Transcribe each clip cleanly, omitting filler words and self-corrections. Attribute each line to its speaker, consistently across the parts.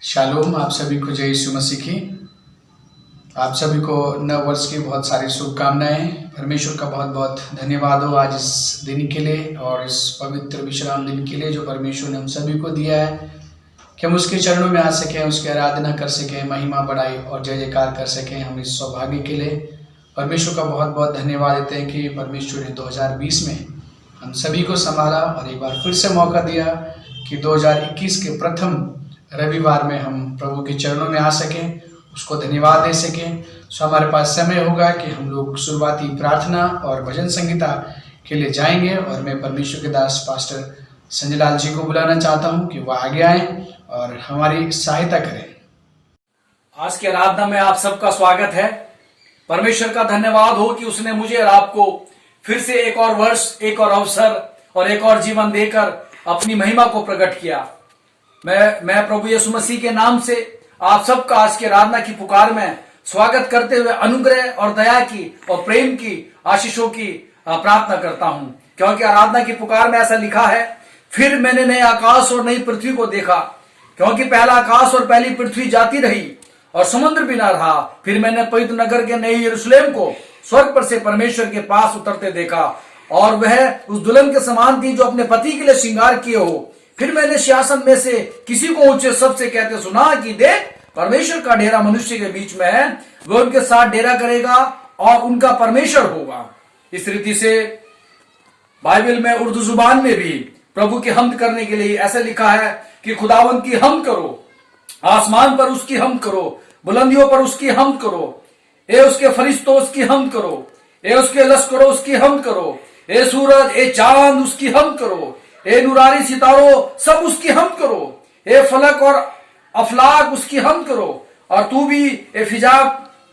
Speaker 1: Shalom. आप सभी को जय यीशु मसीह की। आप सभी को नव वर्ष की बहुत सारी शुभकामनाएं। परमेश्वर का बहुत बहुत धन्यवाद हो आज इस दिन के लिए और इस पवित्र विश्राम दिन के लिए जो परमेश्वर ने हम सभी को दिया है कि हम उसके चरणों में आ सकें, उसकी आराधना कर सकें, महिमा बढ़ाई और जय जयकार कर सकें। हम इस सौभाग्य के लिए परमेश्वर का बहुत बहुत धन्यवाद देते हैं कि परमेश्वर ने 2020 में हम सभी को संभाला और एक बार फिर से मौका दिया कि 2021 के प्रथम रविवार में हम प्रभु के चरणों में आ सकें, उसको धन्यवाद दे सकें। सो हमारे पास समय होगा कि हम लोग शुरुआती प्रार्थना और भजन संगीता के लिए जाएंगे और मैं परमेश्वर के दास पास्टर संजय लाल जी को बुलाना चाहता हूं कि वह आगे आए और हमारी सहायता करें।
Speaker 2: आज के आराधना में आप सबका स्वागत है। परमेश्वर का धन्यवाद हो कि उसने मुझे और आपको फिर से एक और वर्ष, एक और अवसर और एक और जीवन देकर अपनी महिमा को प्रकट किया। मैं प्रभु यीशु मसीह के नाम से आप सबका आज के आराधना की पुकार में स्वागत करते हुए अनुग्रह और दया की और प्रेम की आशीषों की प्रार्थना करता हूं, क्योंकि आराधना की पुकार में ऐसा लिखा है, फिर मैंने नए आकाश और नई पृथ्वी को देखा, क्योंकि पहला आकाश और पहली पृथ्वी जाती रही और समुद्र भी न रहा। फिर मैंने पवित्र नगर के नए यरूशलेम को स्वर्ग पर से परमेश्वर के पास उतरते देखा और वह उस दुल्हन के समान थी जो अपने पति के लिए श्रृंगार किए हो। फिर मैंने सिंहासन में से किसी को ऊंचे शब्द से कहते सुना कि देख, परमेश्वर का डेरा मनुष्य के बीच में है, वह उनके साथ डेरा करेगा और उनका परमेश्वर होगा। इस रीति से बाइबल में उर्दू जुबान में भी प्रभु की हमद करने के लिए ऐसा लिखा है कि खुदावंत की हमद करो, आसमान पर उसकी हमद करो, बुलंदियों पर उसकी हमद करो, ए उसके फरिश्तों उसकी हमद करो, ए उसके लश्करों उसकी हमद करो, ए सूरज ए चांद उसकी हमद करो, ए नूरानी सितारों सब उसकी हमद करो, ए फलक और अफलाक उसकी हमद करो, और तू भी ए फिजा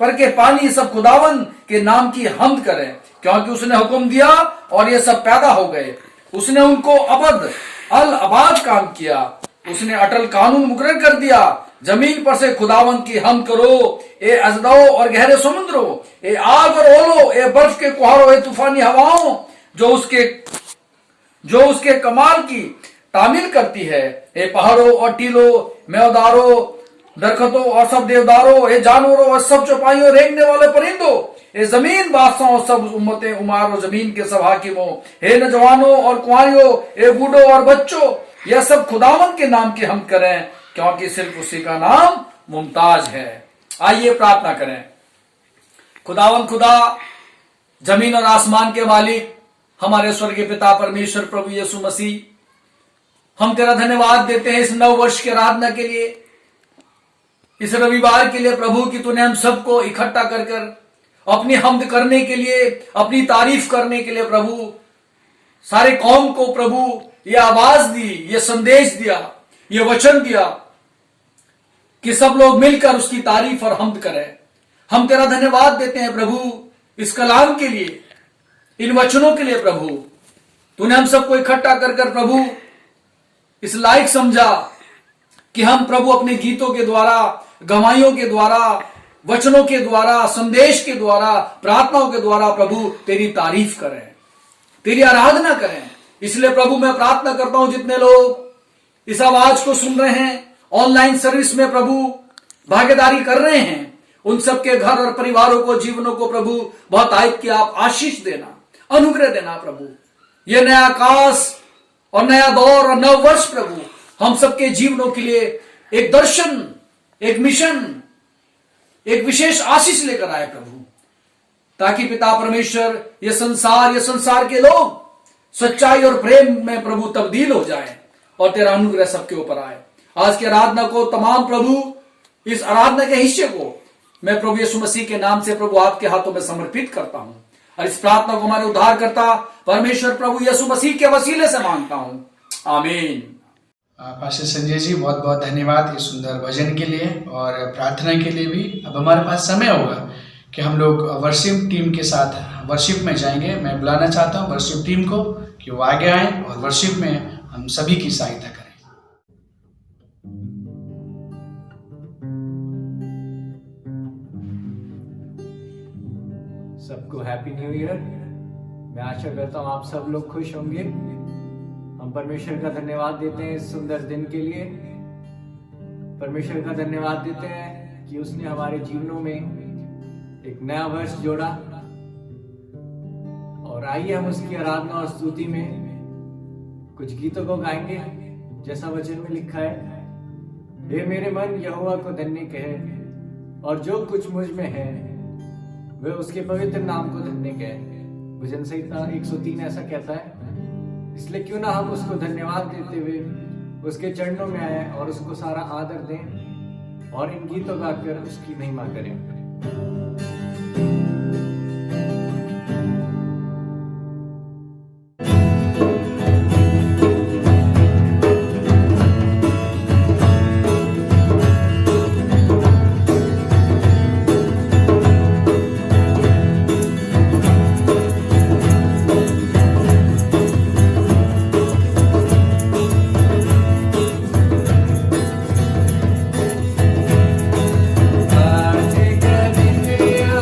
Speaker 2: पर के पानी सब खुदावन के नाम की हमद करे, क्योंकि उसने हुक्म दिया और ये सब पैदा हो गए। उसने उनको अबद अल अबाद काम किया, उसने अटल कानून मुकर्रर कर दिया। जमीन पर से खुदावन की हमद करो, ए अजदाओं और गहरे समुद्रों, ए आग और ओलो, ए बर्फ के कुहारों, ए तूफानी हवाओं जो उसके कमाल की तामील करती है, ए पहाड़ों और टीलों, मेवदारों, दरख्तों और सब देवदारों, ए जानवरों और सब चौपाइयों, रेंगने वाले परिंदों, ए जमीन बादशाहों, सब उम्मतें उमार और जमीन के सब हाकिमों, हे नौजवानों और कुंवारियों, ए बूढ़ों और बच्चों, यह सब खुदावन के नाम की हम करें, क्योंकि सिर्फ उसी का नाम मुमताज है। आइए प्रार्थना करें। खुदावन खुदा, जमीन और आसमान के मालिक, हमारे स्वर्गीय पिता परमेश्वर प्रभु यीशु मसीह, हम तेरा धन्यवाद देते हैं इस नव वर्ष के आराधना के लिए, इस रविवार के लिए प्रभु कि तूने हम सबको इकट्ठा कर कर अपनी हमद करने के लिए, अपनी तारीफ करने के लिए प्रभु सारे कौम को प्रभु ये आवाज दी, ये संदेश दिया, ये वचन दिया कि सब लोग मिलकर उसकी तारीफ और हमद करें। हम तेरा धन्यवाद देते हैं प्रभु इस कलाम के लिए, इन वचनों के लिए प्रभु। तूने हम सबको इकट्ठा कर कर प्रभु इस लायक समझा कि हम प्रभु अपने गीतों के द्वारा, गवाहियों के द्वारा, वचनों के द्वारा, संदेश के द्वारा, प्रार्थनाओं के द्वारा प्रभु तेरी तारीफ करें, तेरी आराधना करें। इसलिए प्रभु मैं प्रार्थना करता हूं जितने लोग इस आवाज को सुन रहे हैं, ऑनलाइन सर्विस में प्रभु भागीदारी कर रहे हैं, उन सबके घर और परिवारों को, जीवनों को प्रभु बहुत आयत की आप आशीष देना, अनुग्रह देना प्रभु। यह नया आकाश और नया दौर और नव वर्ष प्रभु हम सबके जीवनों के लिए एक दर्शन, एक मिशन, एक विशेष आशीष लेकर आए प्रभु, ताकि पिता परमेश्वर ये संसार के लोग सच्चाई और प्रेम में प्रभु तब्दील हो जाए और तेरा अनुग्रह सबके ऊपर आए। आज की आराधना को तमाम प्रभु, इस आराधना के हिस्से को मैं प्रभु यीशु मसीह के नाम से प्रभु आपके हाथों में समर्पित करता हूं और इस प्रार्थना को हमारे उद्धार करता परमेश्वर प्रभु यीशु मसीह के वसीले से मांगता हूं, आमीन।
Speaker 1: पास्टर संजय जी बहुत बहुत धन्यवाद इस सुंदर भजन के लिए और प्रार्थना के लिए भी। अब हमारे पास समय होगा कि हम लोग वर्शिप टीम के साथ वर्शिप में जाएंगे। मैं बुलाना चाहता हूं वर्शिप टीम को कि वो आगे आए और वर्शिप में हम सभी की सहायता करें।
Speaker 3: सबको हैप्पी न्यू ईयर। मैं आशा करता हूँ आप सब लोग खुश होंगे। हम परमेश्वर का धन्यवाद देते हैं इस सुंदर दिन के लिए। परमेश्वर का धन्यवाद देते हैं कि उसने हमारे जीवनों में एक नया वर्ष जोड़ा। और आइए हम उसकी आराधना और स्तुति में कुछ गीतों को गाएंगे, जैसा वचन में लिखा है, हे मेरे मन यहोवा को धन्य कहे, और जो कुछ मुझ में है वह उसके पवित्र नाम को धन्य कहे। भजन संहिता 103 ऐसा कहता है। इसलिए क्यों ना हम उसको धन्यवाद देते हुए उसके चरणों में आए और उसको सारा आदर दें और इन गीतों गाकर उसकी महिमा करें।
Speaker 4: Take a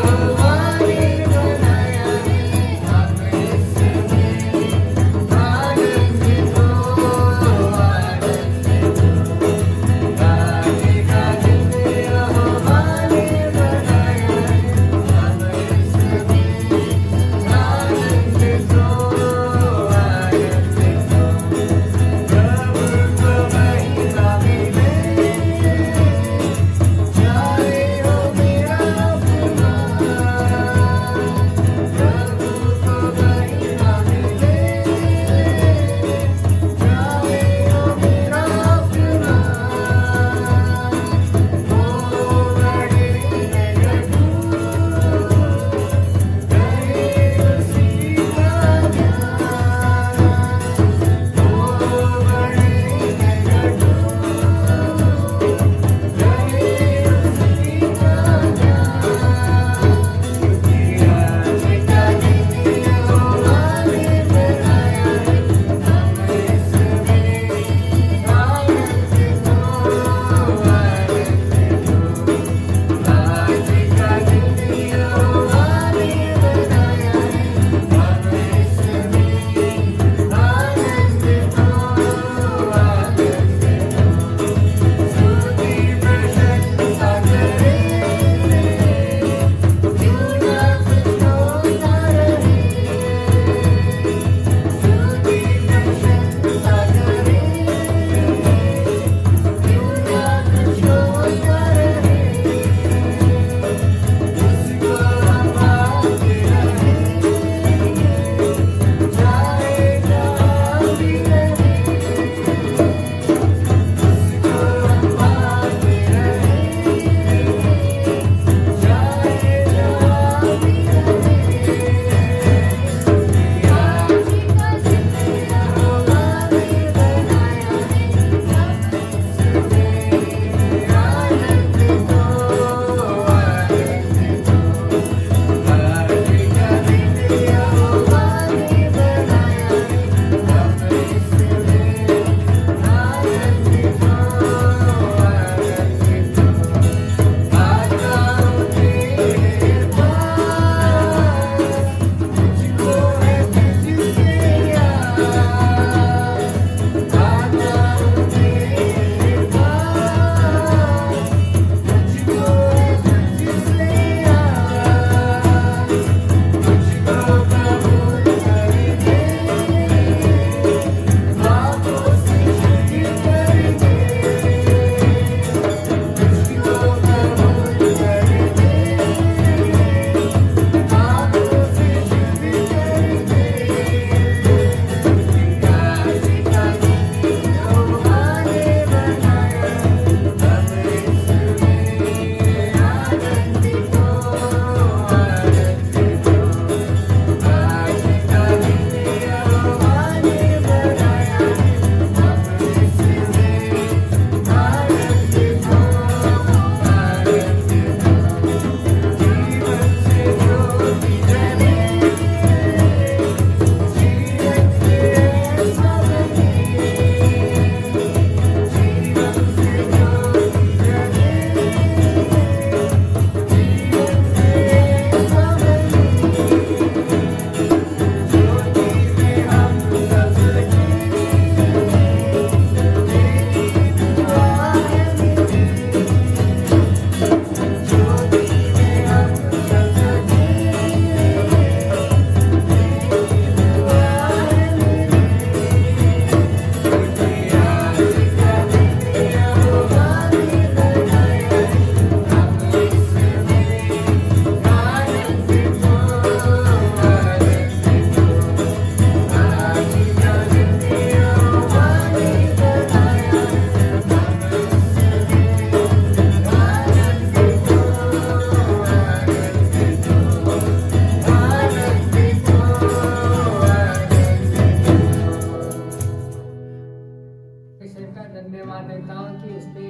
Speaker 3: धन्यवाद देता हूँ कि उसने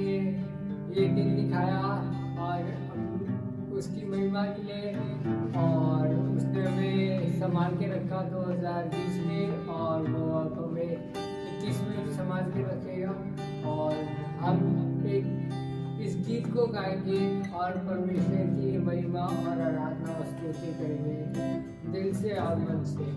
Speaker 3: ये दिन दिखाया और उसकी महिमा के लिए, और उसने हमें संभाल के रखा 2020 में, और वो अब हमें 21 में संभाल के रखेगा। और हम एक इस गीत को गाएंगे और परमेश्वर की महिमा और आराधना और स्तुति करेंगे दिल से और मन से।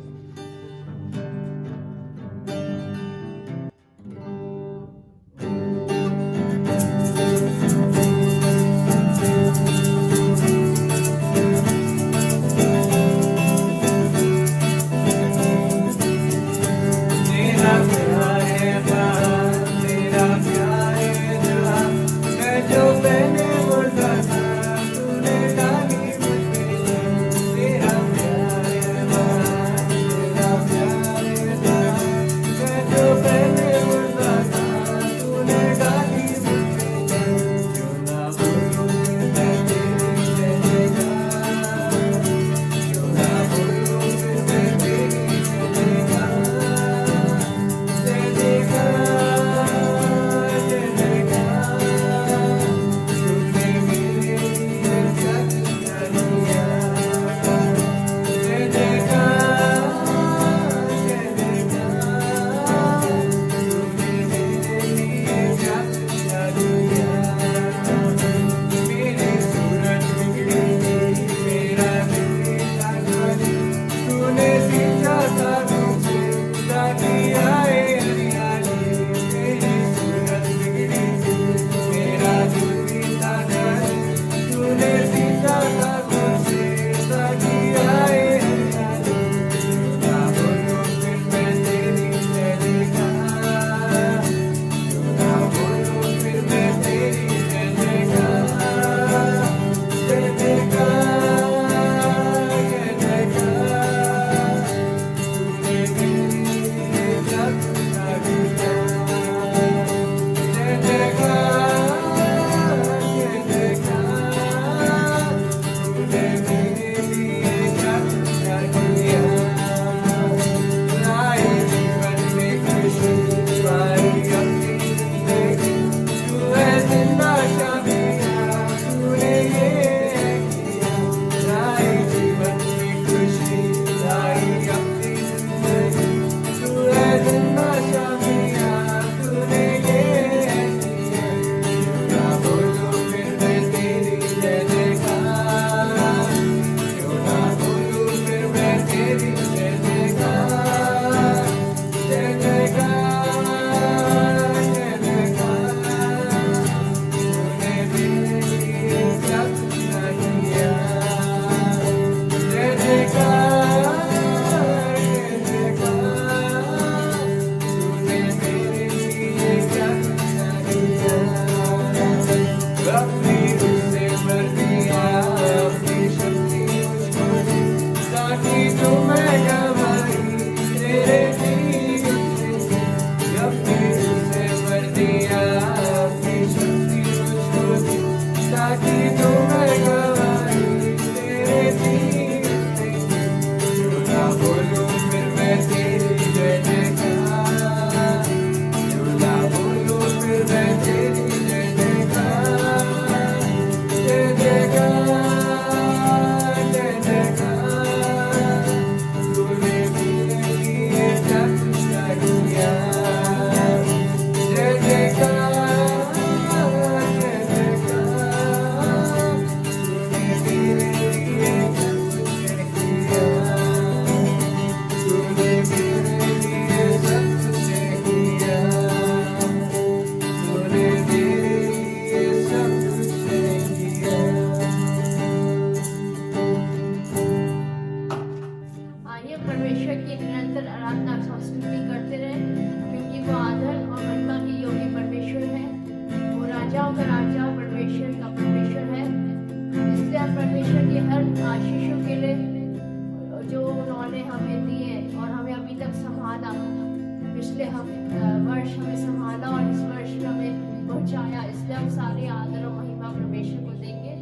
Speaker 4: वर्ष हमें संभाला और इस वर्ष में हमें पहुंचाया, इसलिए हम सारे आदर और महिमा परमेश्वर को देंगे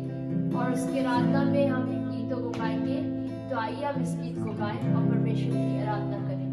Speaker 4: और उसके आराधना में हम गीतों को गाएंगे। तो आइए हम इस गीत को गाएं और परमेश्वर की आराधना करें।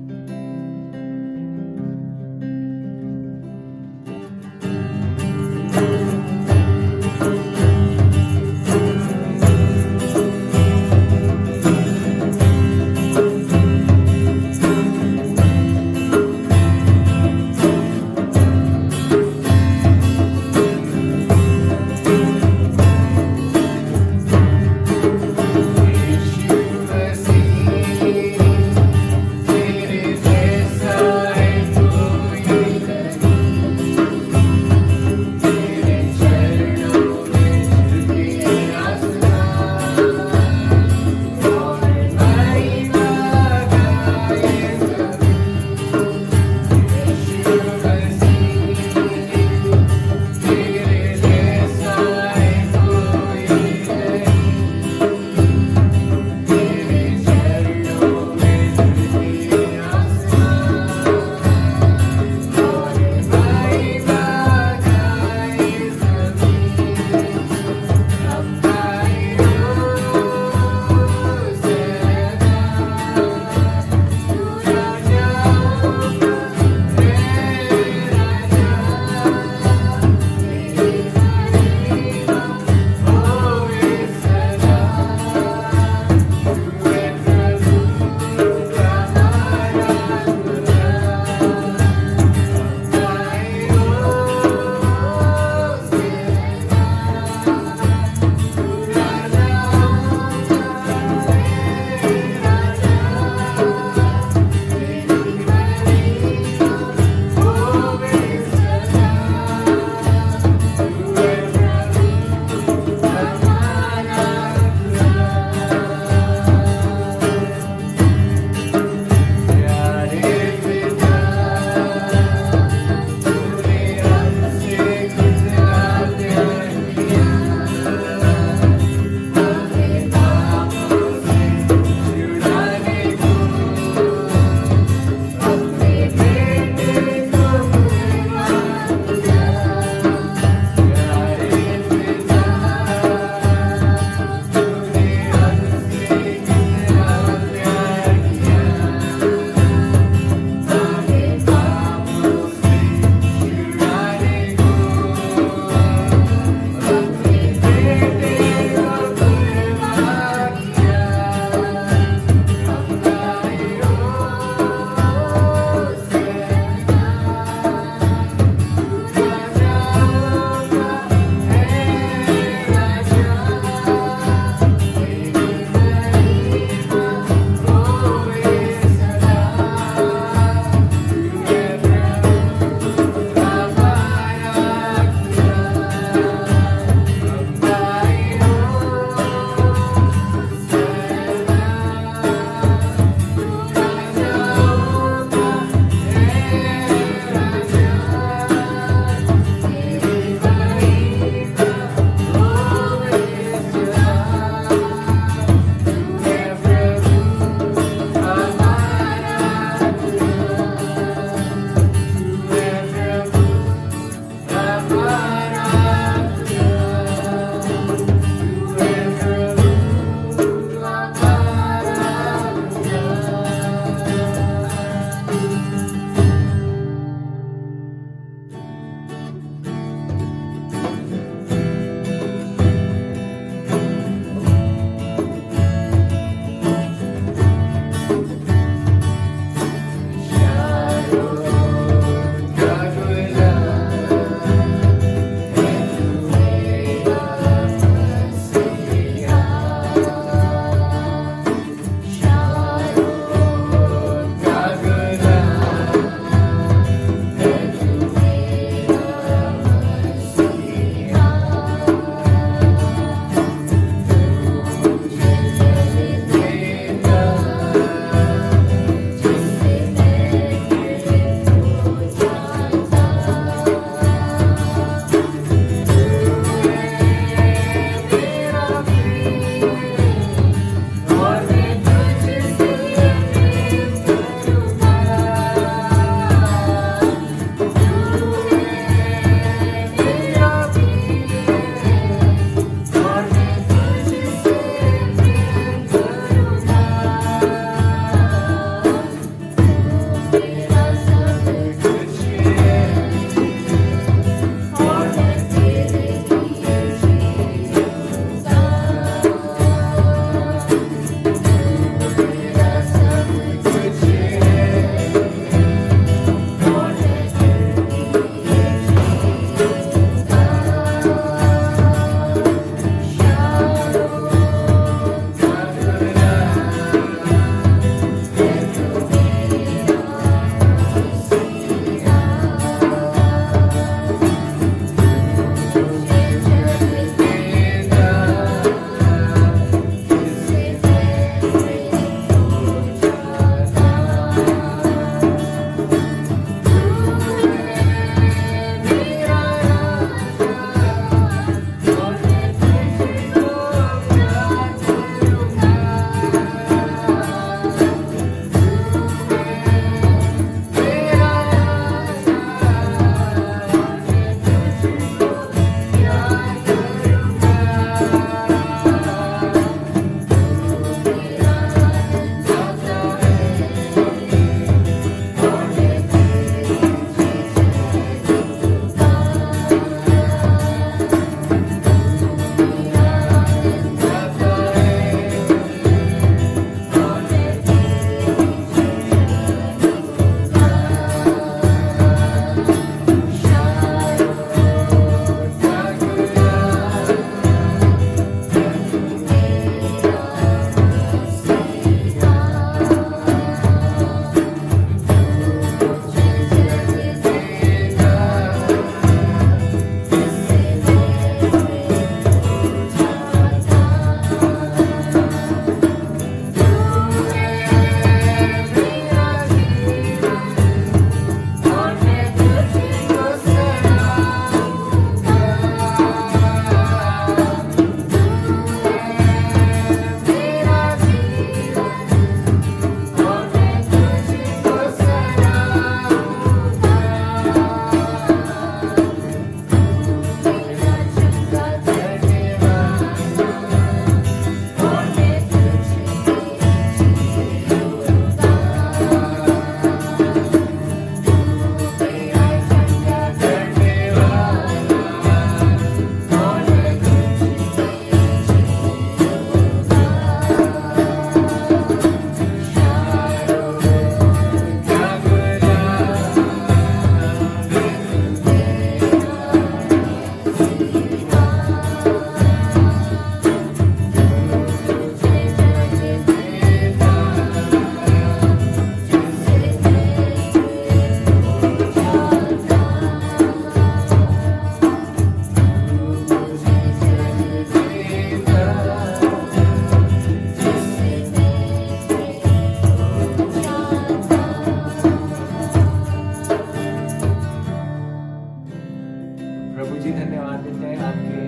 Speaker 3: प्रभु जी धन्यवाद देते हैं आपके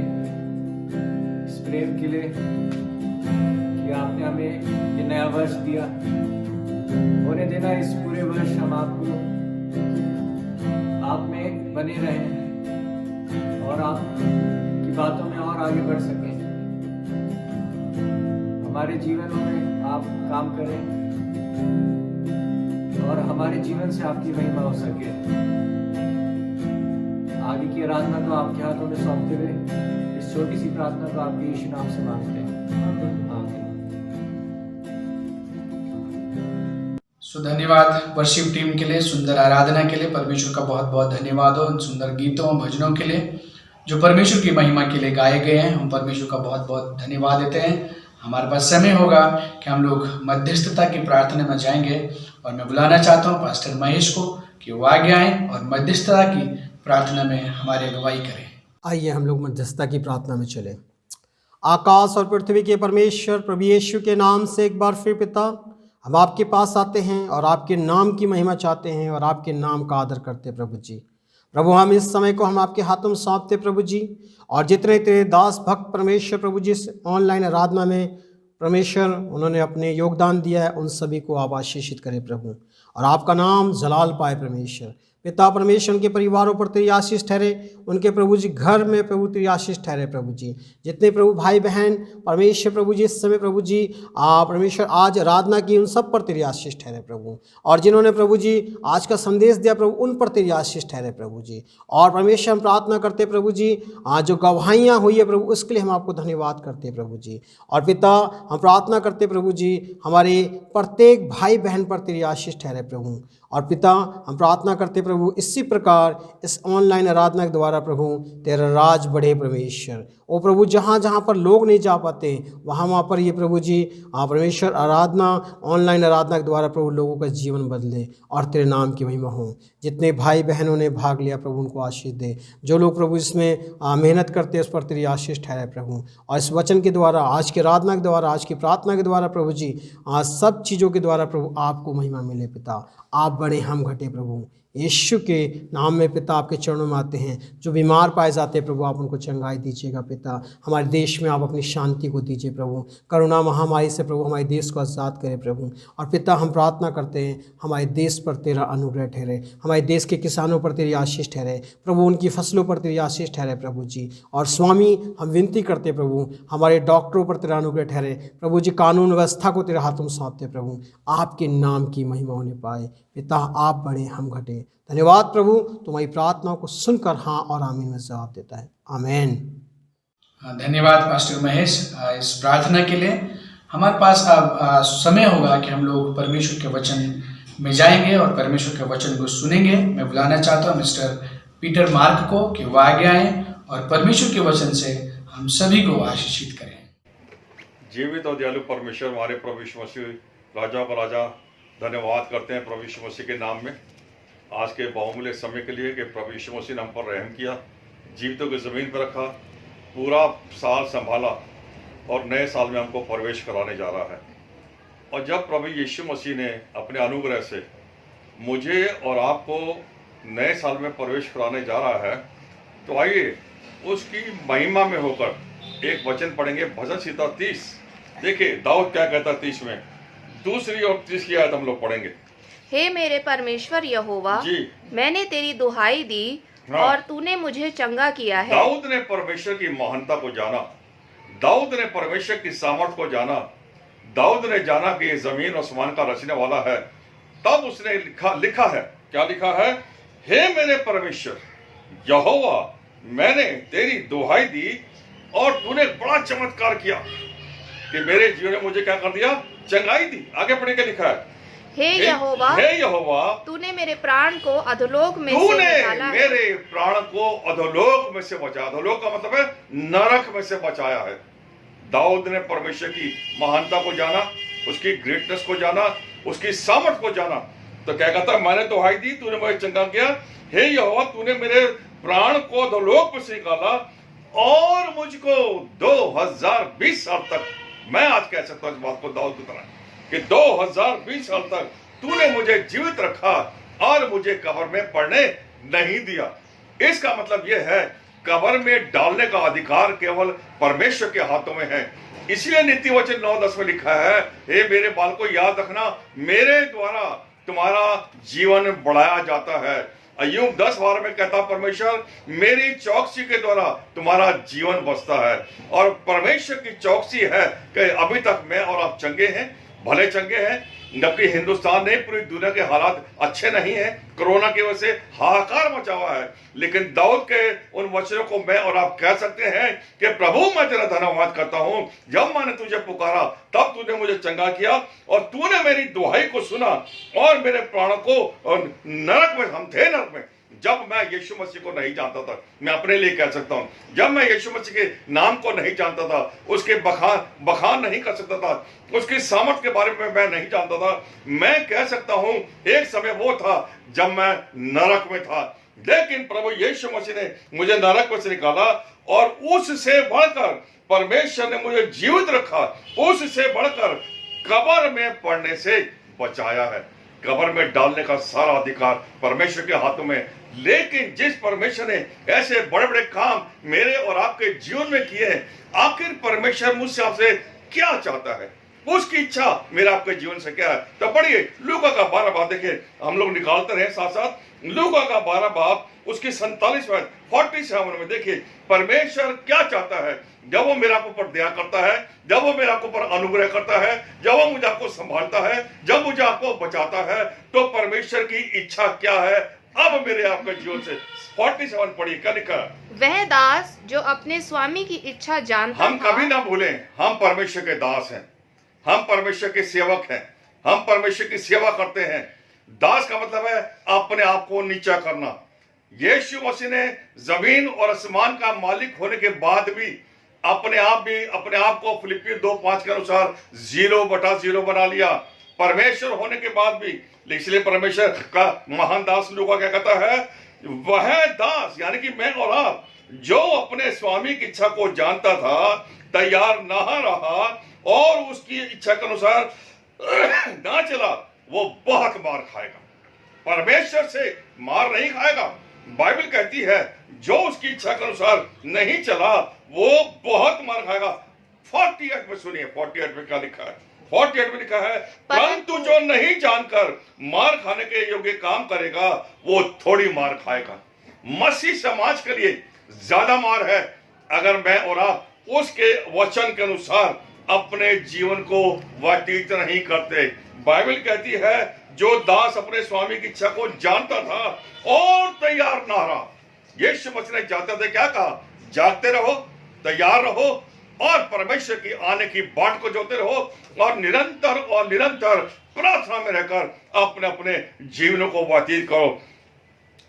Speaker 3: इस प्रेम के लिए कि आपने हमें ये नया वर्ष दिया। होने देना इस पूरे वर्ष हम आपको आप में बने रहें और आप की बातों में और आगे बढ़ सकें। हमारे जीवनों में आप काम करें और हमारे जीवन से आपकी महिमा हो सके। आगे की आराधना को आपके हाथों में सौंपते हुए इस छोटी सी प्रार्थना को आपके यीशु नाम से मांगते हैं, आमीन।
Speaker 1: सो धन्यवाद वर्शिप टीम के लिए, सुंदर आराधना के लिए परमेश्वर का बहुत बहुत धन्यवाद हो। उन सुंदर गीतों भजनों के लिए जो परमेश्वर की महिमा के लिए गाए गए हैं, हम परमेश्वर का बहुत बहुत धन्यवाद देते हैं। हमारे पास समय होगा कि हम लोग मध्यस्थता की प्रार्थना में जाएंगे और मैं बुलाना चाहता हूँ पास्टर महेश को कि वो आगे आएँ और मध्यस्थता की प्रार्थना में हमारी अगुवाई करें।
Speaker 5: आइए हम लोग मध्यस्थता की प्रार्थना में चले। आकाश और पृथ्वी के परमेश्वर प्रभु यीशु के नाम से एक बार फिर पिता हम आपके पास आते हैं और आपके नाम की महिमा चाहते हैं और आपके नाम का आदर करते हैं प्रभु जी। प्रभु हम इस समय को हम आपके हाथों में सौंपते प्रभु जी, और जितने तेरे दास भक्त परमेश्वर प्रभु जी ऑनलाइन आराधना में परमेश्वर उन्होंने अपने योगदान दिया है, उन सभी को आप आशीषित करें प्रभु, और आपका नाम जलाल पाए परमेश्वर। पिता परमेश्वर उनके परिवारों पर तेरी आशीष ठहरे, उनके प्रभु जी घर में प्रभु तेरी आशीष ठहरे प्रभु जी। जितने प्रभु भाई बहन परमेश्वर प्रभु जी इस समय प्रभु जी परमेश्वर आज आराधना की, उन सब पर तेरी आशीष ठहरे प्रभु, और जिन्होंने प्रभु जी आज का संदेश दिया प्रभु उन पर तेरी आशीष ठहरे प्रभु जी। और परमेश्वर हम प्रार्थना करते प्रभु जी आज जो गवाहियाँ हुई है प्रभु उसके लिए हम आपको धन्यवाद करते प्रभु जी। और पिता हम प्रार्थना करते प्रभु जी हमारे प्रत्येक भाई बहन पर तेरी आशीष ठहरे प्रभु। और पिता हम प्रार्थना करते प्रभु इसी प्रकार इस ऑनलाइन आराधना के द्वारा प्रभु तेरा राज बढ़े परमेश्वर। ओ प्रभु जहाँ जहाँ पर लोग नहीं जा पाते वहाँ पर ये प्रभु जी परमेश्वर आराधना ऑनलाइन आराधना के द्वारा प्रभु लोगों का जीवन बदले और तेरे नाम की महिमा हो। जितने भाई बहनों ने भाग लिया प्रभु उनको आशीष दे, जो लोग प्रभु इसमें मेहनत करते हैं उस पर तेरी आशीष ठहरे प्रभु। और इस वचन के द्वारा आज की आराधना के द्वारा आज की प्रार्थना के द्वारा प्रभु जी आज सब चीज़ों के द्वारा प्रभु आपको महिमा मिले पिता। आप बड़े हम घटे प्रभु, यीशु के नाम में पिता आपके चरणों में आते हैं। जो बीमार पाए जाते हैं प्रभु आप उनको चंगाई दीजिएगा पिता। हमारे देश में आप अपनी शांति को दीजिए प्रभु, करुणा महामारी से प्रभु हमारे देश को आज़ाद करें प्रभु। और पिता हम प्रार्थना करते हैं हमारे देश पर तेरा अनुग्रह ठहरे, हमारे देश के किसानों पर तेरी आशीष ठहरे प्रभु, उनकी फसलों पर तेरी आशीष ठहरे प्रभु जी। और स्वामी हम विनती करते प्रभु हमारे डॉक्टरों पर तेरा अनुग्रह ठहरे प्रभु जी, कानून व्यवस्था को तेरे हाथों में सौंपते प्रभु, आपके नाम की महिमा होने पाए पिता। आप बड़े हम घटे। धन्यवाद प्रभु, तुम्हारी प्रार्थनाओं को सुनकर हाँ और आमीन में जवाब देता है, आमीन।
Speaker 1: धन्यवाद पास्टर महेश इस प्रार्थना के लिए। हमारे पास अब समय होगा कि हम लोग परमेश्वर के वचन में जाएंगे और परमेश्वर के वचन को सुनेंगे। मैं बुलाना चाहता हूँ मिस्टर पीटर मार्क को कि वो आगे आए और परमेश्वर के वचन से हम सभी को आशीषित करें।
Speaker 6: जीवित और दयालु परमेश्वर हमारे प्रभु यीशु मसीह राजाओं का राजा, धन्यवाद करते हैं प्रभु यीशु मसीह के नाम में आज के बहुमूल्य समय के लिए कि प्रभु यीशु मसीह ने हम पर रहम किया, जीवितों की ज़मीन पर रखा, पूरा साल संभाला और नए साल में हमको प्रवेश कराने जा रहा है। और जब प्रभु यीशु मसीह ने अपने अनुग्रह से मुझे और आपको नए साल में प्रवेश कराने जा रहा है, तो आइए उसकी महिमा में होकर एक वचन पढ़ेंगे भजन संहिता 30। देखिए दाऊद क्या कहता है 30 में, दूसरी और तीसरी आयत हम लोग पढ़ेंगे।
Speaker 7: हे मेरे परमेश्वर यहोवा, मैंने तेरी दुहाई दी और तूने मुझे चंगा किया है।
Speaker 6: दाऊद ने परमेश्वर की महानता को जाना, दाऊद ने परमेश्वर की सामर्थ को जाना, दाऊद ने जाना कि ये जमीन आसमान का रचने वाला है। तब उसने लिखा है, क्या लिखा है? हे मेरे परमेश्वर यहोवा, मैंने तेरी दुहाई दी और तूने बड़ा चमत्कार किया कि मेरे जीवन में मुझे क्या कर दिया? चंगाई दी। आगे पढ़ के लिखा है,
Speaker 7: हे यहोवा, तूने मेरे प्राण को अधोलोक में से निकाला है।
Speaker 6: मेरे प्राण को अधोलोक में से बचाया। अधोलोक का मतलब है नरक में से बचाया है। दाऊद ने परमेश्वर की महानता को जाना, उसकी ग्रेटनेस को जाना, उसकी सामर्थ को जाना। तो क्या कहता है? मैंने दुहाई दी, तूने मुझे चंगा किया। हे यहोवा, तूने मेरे प्राण को अधोलोक में से निकाला और मुझको 2020 साल तक, मैं आज कह सकता हूं इस बात को दाऊद की तरह कि 2020 साल तक तूने मुझे जीवित रखा और मुझे कब्र में पड़ने नहीं दिया। इसका मतलब यह है कब्र में डालने का अधिकार केवल परमेश्वर के हाथों में है। इसलिए नीति वचन 9:10 में लिखा है, हे मेरे बालकों याद रखना, मेरे द्वारा तुम्हारा जीवन बढ़ाया जाता है। अय्यूब 10:12 में कहता परमेश्वर, मेरी चौकसी के द्वारा तुम्हारा जीवन बचता है। और परमेश्वर की चौकसी है कि अभी तक मैं और आप चंगे हैं, भले चंगे हैं, जबकि हिंदुस्तान नहीं, पूरी दुनिया के हालात अच्छे नहीं हैं, कोरोना की वजह से हाहाकार मचा हुआ है। लेकिन दाऊद के उन वचनों को मैं और आप कह सकते हैं कि प्रभु मैं तेरा धन्यवाद करता हूं, जब मैंने तुझे पुकारा तब तूने मुझे चंगा किया और तूने मेरी दुहाई को सुना और मेरे प्राणों को नरक में, हम थे नरक में जब मैं यीशु मसीह को नहीं जानता था। मैं अपने लिए कह सकता हूं, जब मैं यीशु मसीह के नाम को नहीं जानता था, उसके बखान नहीं कर सकता था, उसकी सामर्थ के बारे में मैं नहीं जानता था, मैं कह सकता हूं एक समय वो था जब मैं नरक में था। लेकिन प्रभु यीशु मसीह ने मुझे नरक में से निकाला और उससे बढ़कर परमेश्वर ने मुझे जीवित रखा, उससे बढ़कर कब्र में पड़ने से बचाया है। कब्र में डालने का सारा अधिकार परमेश्वर के हाथों में। लेकिन जिस परमेश्वर ने ऐसे बड़े बड़े काम मेरे और आपके जीवन में किए हैं, आखिर परमेश्वर मुझसे आपसे क्या चाहता है, उसकी इच्छा मेरे आपके जीवन से क्या है? तो पढ़िए लूका का 12 बाब, देखिए हम लोग निकालते रहे साथ साथ। लूका का 12 बाब उसकी 47 में देखिए परमेश्वर क्या चाहता है जब वो मेरे आपके ऊपर दया करता है, जब वो मेरे आपके ऊपर अनुग्रह करता है, जब वो मुझे आपको संभालता है, जब मुझे आपको बचाता है, तो परमेश्वर की इच्छा क्या है अब मेरे आपके जीवन से। 47 पढ़िए, क्या लिखा?
Speaker 7: वह दास जो अपने स्वामी की इच्छा जानता
Speaker 6: हम
Speaker 7: था।
Speaker 6: कभी ना भूलें, हम परमेश्वर के दास हैं, हम परमेश्वर के सेवक हैं, हम परमेश्वर की सेवा करते हैं। दास का मतलब है अपने आप को नीचा करना। यीशु मसीह ने जमीन और आसमान का मालिक होने के बाद भी अपने आप को फिलिपियों 2:5 के अनुसार 0/0 बना लिया। परमेश्वर होने के बाद भी, इसलिए परमेश्वर का महान दास लूका क्या कहता है, वह दास यानी कि मैं और आप जो अपने स्वामी की इच्छा को जानता था, तैयार ना रहा और उसकी इच्छा के अनुसार ना चला, वो बहुत मार खाएगा। परमेश्वर से मार नहीं खाएगा। बाइबल कहती है जो उसकी इच्छा के अनुसार नहीं चला वो बहुत मार खाएगा। 48 में सुनिए, 48 में क्या लिखा है? 48 में लिखा है, परंतु जो नहीं जानकर मार खाने के योग्य काम करेगा वो थोड़ी मार खाएगा। मसीह समाज के लिए ज्यादा मार है अगर मैं और आप उसके वचन के अनुसार अपने जीवन को व्यतीत नहीं करते। बाइबल कहती है जो दास अपने स्वामी की इच्छा को जानता था और तैयार ना रहा। यीशु मसीह ने जानते थे क्या कहा? जागते रहो, तैयार रहो और परमेश्वर की आने की बाट को जोते रहो और निरंतर प्रार्थना में रहकर अपने अपने जीवनों को व्यतीत करो।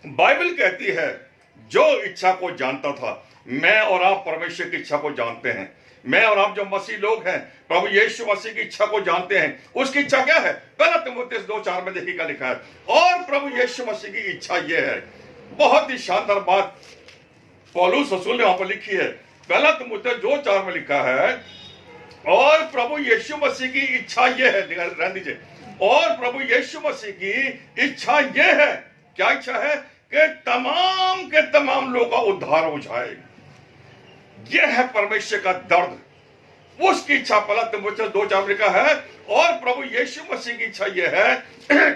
Speaker 6: बाइबल कहती है जो इच्छा को जानता था, मैं और आप परमेश्वर की इच्छा को जानते हैं। मैं और आप जो मसीह लोग हैं, प्रभु यीशु मसीह की इच्छा को जानते हैं। उसकी इच्छा क्या है? पहला तीमुथियुस 2:4 में देखिए क्या लिखा है, और प्रभु यीशु मसीह की इच्छा यह है। बहुत ही शानदार बात पौलुस रसूल ने वहां पर लिखी है। पहला तीमुथियुस 2:4 में लिखा है, और प्रभु यीशु मसीह की इच्छा यह है, रहने दीजिए, और प्रभु यीशु मसीह की इच्छा यह है। क्या इच्छा है? कि तमाम के तमाम लोगों का उद्धार हो जाए। यह है परमेश्वर का दर्द। उसकी इच्छा पहला तीमुथियुस 2:4 लिखा है, और प्रभु यीशु मसीह की इच्छा यह है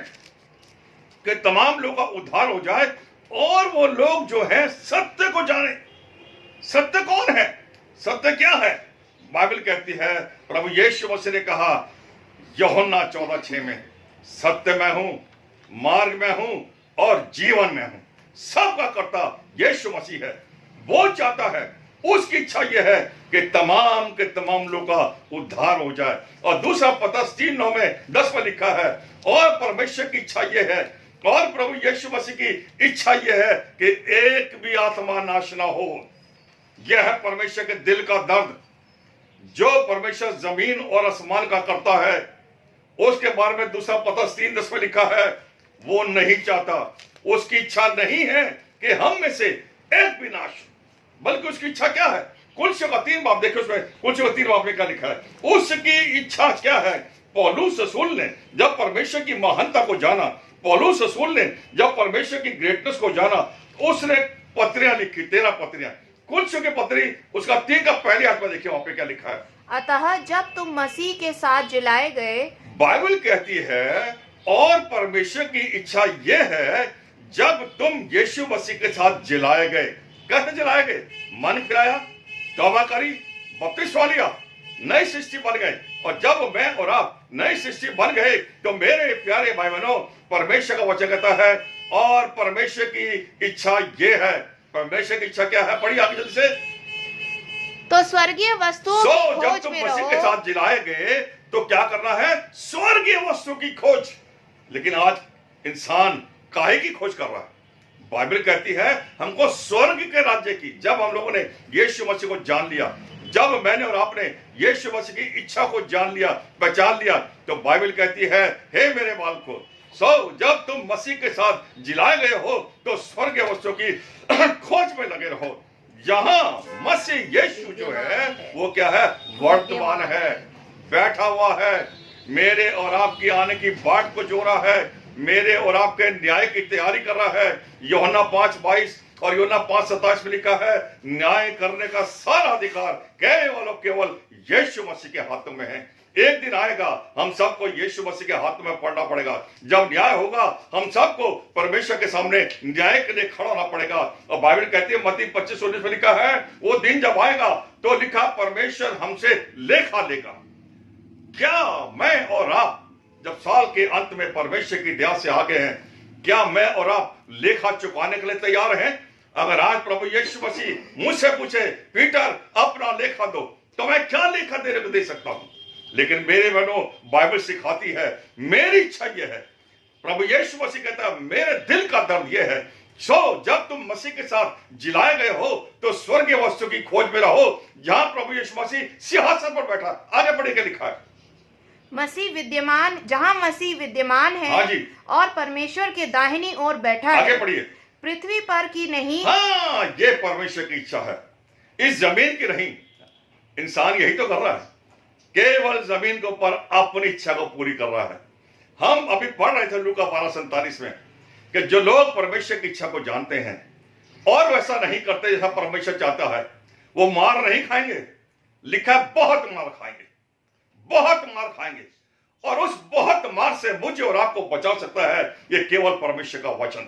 Speaker 6: कि तमाम लोगों का उद्धार हो जाए और वो लोग जो है सत्य को जाने। सत्य कौन है? सत्य क्या है? बाइबल कहती है, प्रभु यीशु मसीह ने कहा यूहन्ना 14:6 में, सत्य मैं हूं, मार्ग में हूं और जीवन में हूं। सबका कर्ता यीशु मसीह है। वो चाहता है, उसकी इच्छा यह है कि तमाम के तमाम लोगों का उद्धार हो जाए। और दूसरा पतरस 3:9-10 में लिखा है, और परमेश्वर की इच्छा यह है, और प्रभु यीशु मसीह की इच्छा यह है कि एक भी आत्मा नाश ना हो। यह है परमेश्वर के दिल का दर्द। जो परमेश्वर जमीन और आसमान का करता है, उसके बारे में दूसरा पतरस 3:10 में लिखा है, वो नहीं चाहता, उसकी इच्छा नहीं है कि हम में से एक भी नाश, बल्कि उसकी इच्छा क्या है? कुलसियों का 3 बाब देखो, उसमें कुलसियों का 3 बाब में क्या लिखा है? उसकी इच्छा क्या है? पौलुस रसूल ने जब परमेश्वर की महानता को जाना, पौलुस रसूल ने जब परमेश्वर की ग्रेटनेस को जाना, उसने पत्रियां लिखी, 13 पत्रियां। कुलसियों की पत्री उसका 3 का पहले हाथ में देखिए वहां पे क्या लिखा है।
Speaker 7: अतः जब तुम मसीह के साथ जिलाए गए,
Speaker 6: बाइबल कहती है और परमेश्वर की इच्छा यह है जब तुम यीशु मसीह के साथ जिलाए गए। कैसे जिलाए गए? मन फिराया, तौबा करी, बपतिस्मा लिया, नई सृष्टि बन गए। और जब मैं और आप नई सृष्टि बन गए तो मेरे प्यारे भाई बहनों, परमेश्वर का वचन कहता है और परमेश्वर की इच्छा ये है। परमेश्वर की इच्छा क्या है? पढ़िए आगे जल्दी से।
Speaker 7: तो स्वर्गीय वस्तुओं की
Speaker 6: जब
Speaker 7: खोज
Speaker 6: तुम
Speaker 7: में
Speaker 6: मसीह के
Speaker 7: रहो।
Speaker 6: साथ जिलाए गए तो क्या करना है? स्वर्गीय वस्तु की खोज। लेकिन आज इंसान काहे की खोज कर रहा है? बाइबल कहती है हमको स्वर्ग के राज्य की। जब हम लोगों ने यीशु मसीह को जान लिया, जब मैंने और आपने यीशु मसीह की इच्छा को जान लिया, पहचान लिया, तो बाइबल कहती है हे मेरे बालकों, जब तुम मसीह के साथ जिलाए गए हो तो स्वर्गीय वस्तु की खोज में लगे रहो। यहाँ मसीह यीशु जो है वो क्या है? वर्तमान है, बैठा हुआ है, मेरे और आपकी आने की बाट को जोड़ा है, मेरे और आपके न्याय की तैयारी कर रहा है। यूहन्ना 5:22 और यूहन्ना 5:27 में लिखा है न्याय करने का सारा अधिकार केवल यीशु मसीह के हाथों में है। एक दिन आएगा हम सबको यीशु मसीह के हाथ में पड़ना पड़ेगा। जब न्याय होगा हम सबको परमेश्वर के सामने न्याय के लिए खड़ा होना पड़ेगा। और बाइबल कहती है मत्ती 25:19 में लिखा है वो दिन जब आएगा तो लिखा परमेश्वर हमसे लेखा लेगा। क्या मैं और आप जब साल के अंत में परमेश्वर की दया से आ गए हैं, क्या मैं और आप लेखा चुकाने के लिए तैयार हैं? अगर आज प्रभु यीशु मसीह मुझसे पूछे पीटर अपना लेखा दो, तो मैं क्या लेखा देने को दे सकता हूं? लेकिन मेरे बहनों, बाइबल सिखाती है मेरी इच्छा यह है, प्रभु यीशु मसीह कहता है मेरे दिल का दर्द यह है, जब तुम मसीह के साथ जिलाए गए हो तो स्वर्गीय वस्तु की खोज में रहो जहां प्रभु यीशु मसीह सिंहासन पर बैठा। आगे बढ़े के लिखा है
Speaker 7: जहाँ मसीह विद्यमान है।
Speaker 6: हाँ जी।
Speaker 7: और परमेश्वर के दाहिनी ओर बैठा है।
Speaker 6: आगे पढ़िए।
Speaker 7: पृथ्वी पर की नहीं।
Speaker 6: हाँ, ये परमेश्वर की इच्छा है, इस जमीन की नहीं। इंसान यही तो कर रहा है, केवल जमीन के ऊपर अपनी इच्छा को पूरी कर रहा है। हम अभी पढ़ रहे थे लूका 12:47 में कि जो लोग परमेश्वर की इच्छा को जानते हैं और वैसा नहीं करते जैसा परमेश्वर चाहता है, वो मार नहीं खाएंगे। लिखा है बहुत मार खाएंगे, बहुत मार खाएंगे। और उस बहुत मार से मुझे और आपको बचा सकता है ये केवल परमेश्वर का वचन।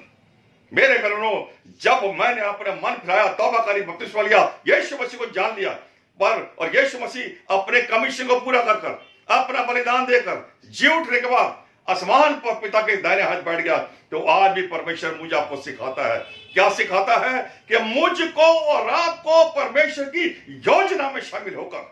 Speaker 6: मेरे बहनों, जब मैंने अपने मन फिराया, तौबा करी, बपतिस्मा लिया, यीशु मसीह को जान लिया, और यीशु मसीह अपने कमीशन को पूरा कर अपना बलिदान देकर जी उठने के बाद आसमान पर पिता के दाहिने हाथ बैठ गया, तो आज भी परमेश्वर मुझे आपको सिखाता है। क्या सिखाता है? कि मुझको और आपको परमेश्वर की योजना में शामिल होकर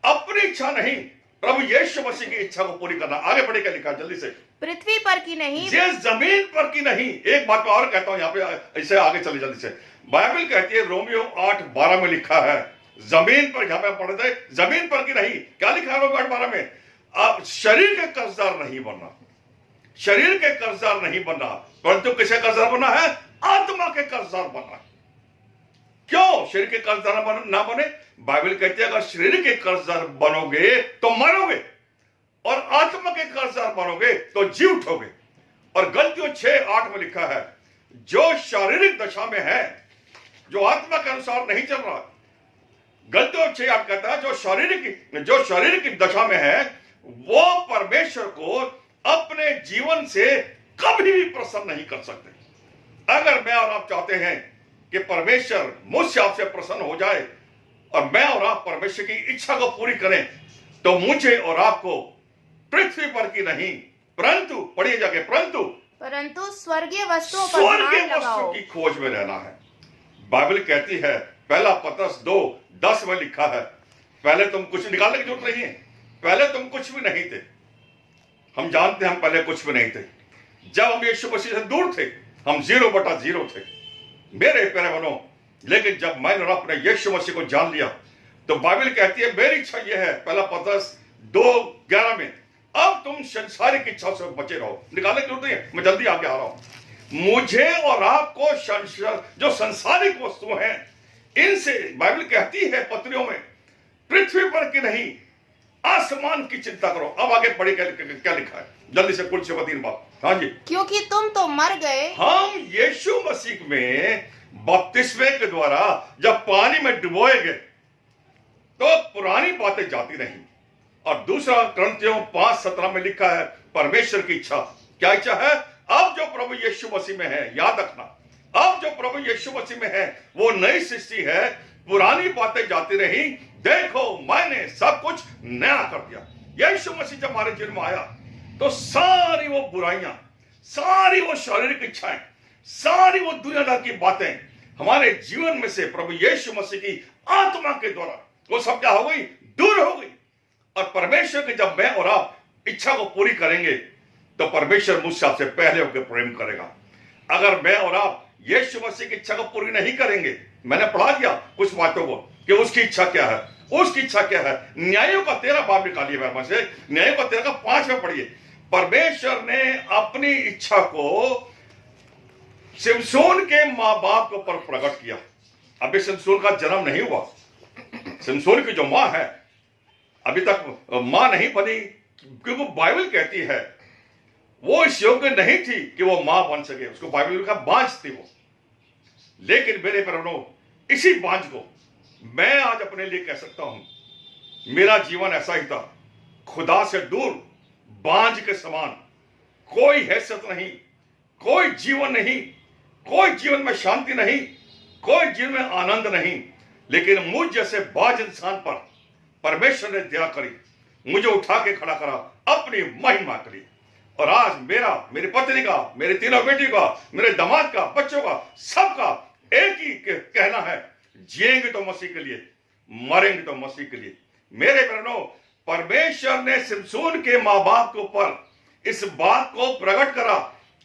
Speaker 6: अपनी इच्छा नहीं, प्रभु यीशु मसीह की इच्छा को पूरी करना। आगे बढ़े क्या लिखा जल्दी से।
Speaker 7: पृथ्वी पर की नहीं,
Speaker 6: ये जमीन पर की नहीं। एक बात मैं और कहता हूं यहाँ पे, इसे आगे चले जल्दी से। बाइबल कहती है रोमियो 8:12 में लिखा है जमीन पर, यहाँ पे पढ़े थे जमीन पर की नहीं। क्या लिखा है रोमियो 8:12 में? आप शरीर के कर्जदार नहीं बनना, शरीर के कर्जदार नहीं बनना, परंतु किसे कर्जदार बनना है? आत्मा के कर्जदार बनना। क्यों शरीर के कर्जदार ना बने? बाइबल कहती है अगर शरीर के कर्जदार बनोगे तो मरोगे, और आत्मा के कर्जदार बनोगे तो जी उठोगे। और गलतियों 6:8 में लिखा है जो शारीरिक दशा में है, जो आत्मा के अनुसार नहीं चल रहा। गलतियों 6:8 कहता है जो शारीरिक दशा में है वो परमेश्वर को अपने जीवन से कभी भी प्रसन्न नहीं कर सकते। अगर मैं और आप चाहते हैं कि परमेश्वर मुझसे आपसे प्रसन्न हो जाए और मैं और आप परमेश्वर की इच्छा को पूरी करें, तो मुझे और आपको पृथ्वी पर की नहीं, परंतु पढ़िए जाके, परंतु
Speaker 7: स्वर्गीय वस्तुओं पर ध्यान लगाओ,
Speaker 6: की खोज में रहना है। बाइबल कहती है पहला पतरस 2:10 में लिखा है पहले तुम कुछ निकालने की जरूरत नहीं है, पहले तुम कुछ भी नहीं थे। हम जानते हैं हम पहले कुछ भी नहीं थे। जब हम यीशु मसीह से दूर थे हम 0/0 थे मेरे प्यारे बहनों। लेकिन जब मैंने और अपने यीशु मसीह को जान लिया तो बाइबल कहती है मेरी इच्छा यह है, पहला पतरस 2:11 में, अब तुम संसारिक इच्छा से बचे रहो। निकालने की जरूरत नहीं है, मैं जल्दी आगे आ रहा हूं। मुझे और आपको जो संसारिक वस्तु हैं इनसे बाइबल कहती है पत्रियों में पृथ्वी पर की नहीं आसमान की चिंता करो। अब आगे पढ़े क्या लिखा है जल्दी से कुल 3 बात। हाँ जी।
Speaker 7: क्योंकि तुम तो मर गए,
Speaker 6: हम यीशु मसीह में बपतिस्मे के द्वारा जब पानी में डुबोए गए तो पुरानी बातें जाती रहीं। और दूसरा करंथियों 5:17 में लिखा है परमेश्वर की इच्छा, क्या इच्छा है? अब जो प्रभु यीशु मसीह में है, याद रखना, अब जो प्रभु यीशु मसीह में है वो नई सृष्टि है, पुरानी बातें जाती रही, देखो मैंने सब कुछ नया कर दिया। यीशु मसीह जब हमारे जीवन में आया तो सारी वो बुराइयां, सारी वो शारीरिक इच्छाएं, सारी वो दुनियादार की बातें हमारे जीवन में से प्रभु यीशु मसीह की आत्मा के द्वारा वो सब क्या हो गई? दूर हो गई। और परमेश्वर की जब मैं और आप इच्छा को पूरी करेंगे तो परमेश्वर मुझसे आपसे पहले होकर प्रेम करेगा। अगर मैं और आप यीशु मसीह की इच्छा को पूरी नहीं करेंगे, मैंने पढ़ा दिया कुछ बातों को कि उसकी इच्छा क्या है, उसकी इच्छा क्या है। न्यायों का 13 बाब निकालिए मेरे से, न्यायों का 13 का 5 में पढ़िए। परमेश्वर ने अपनी इच्छा को सिमसोन के माँ बाप के ऊपर प्रकट किया। अभी सिमसोन का जन्म नहीं हुआ, सिमसोन की जो माँ है अभी तक माँ नहीं बनी, क्योंकि बाइबल कहती है वो इस योग्य नहीं थी कि वो मां बन सके। उसको बाइबल में लिखा बांझ थी वो। लेकिन मेरे प्यारों, इसी बांझ को मैं आज अपने लिए कह सकता हूं, मेरा जीवन ऐसा ही था, खुदा से दूर, बांझ के समान, कोई हैसियत नहीं, कोई जीवन नहीं, कोई जीवन में शांति नहीं, कोई जीवन में आनंद नहीं। लेकिन मुझ जैसे बांझ इंसान पर परमेश्वर ने दया करी, मुझे उठा के खड़ा करा अपनी महिमा के लिए। और आज मेरा, मेरी पत्नी का, मेरे तीनों बेटी का, मेरे दामाद का, बच्चों का, सबका एक ही कहना है, जिएंगे तो मसीह के लिए, मरेंगे तो मसीह के लिए। मेरे बहनों, परमेश्वर ने सिमसोन के माँ बाप के ऊपर इस बात को प्रकट करा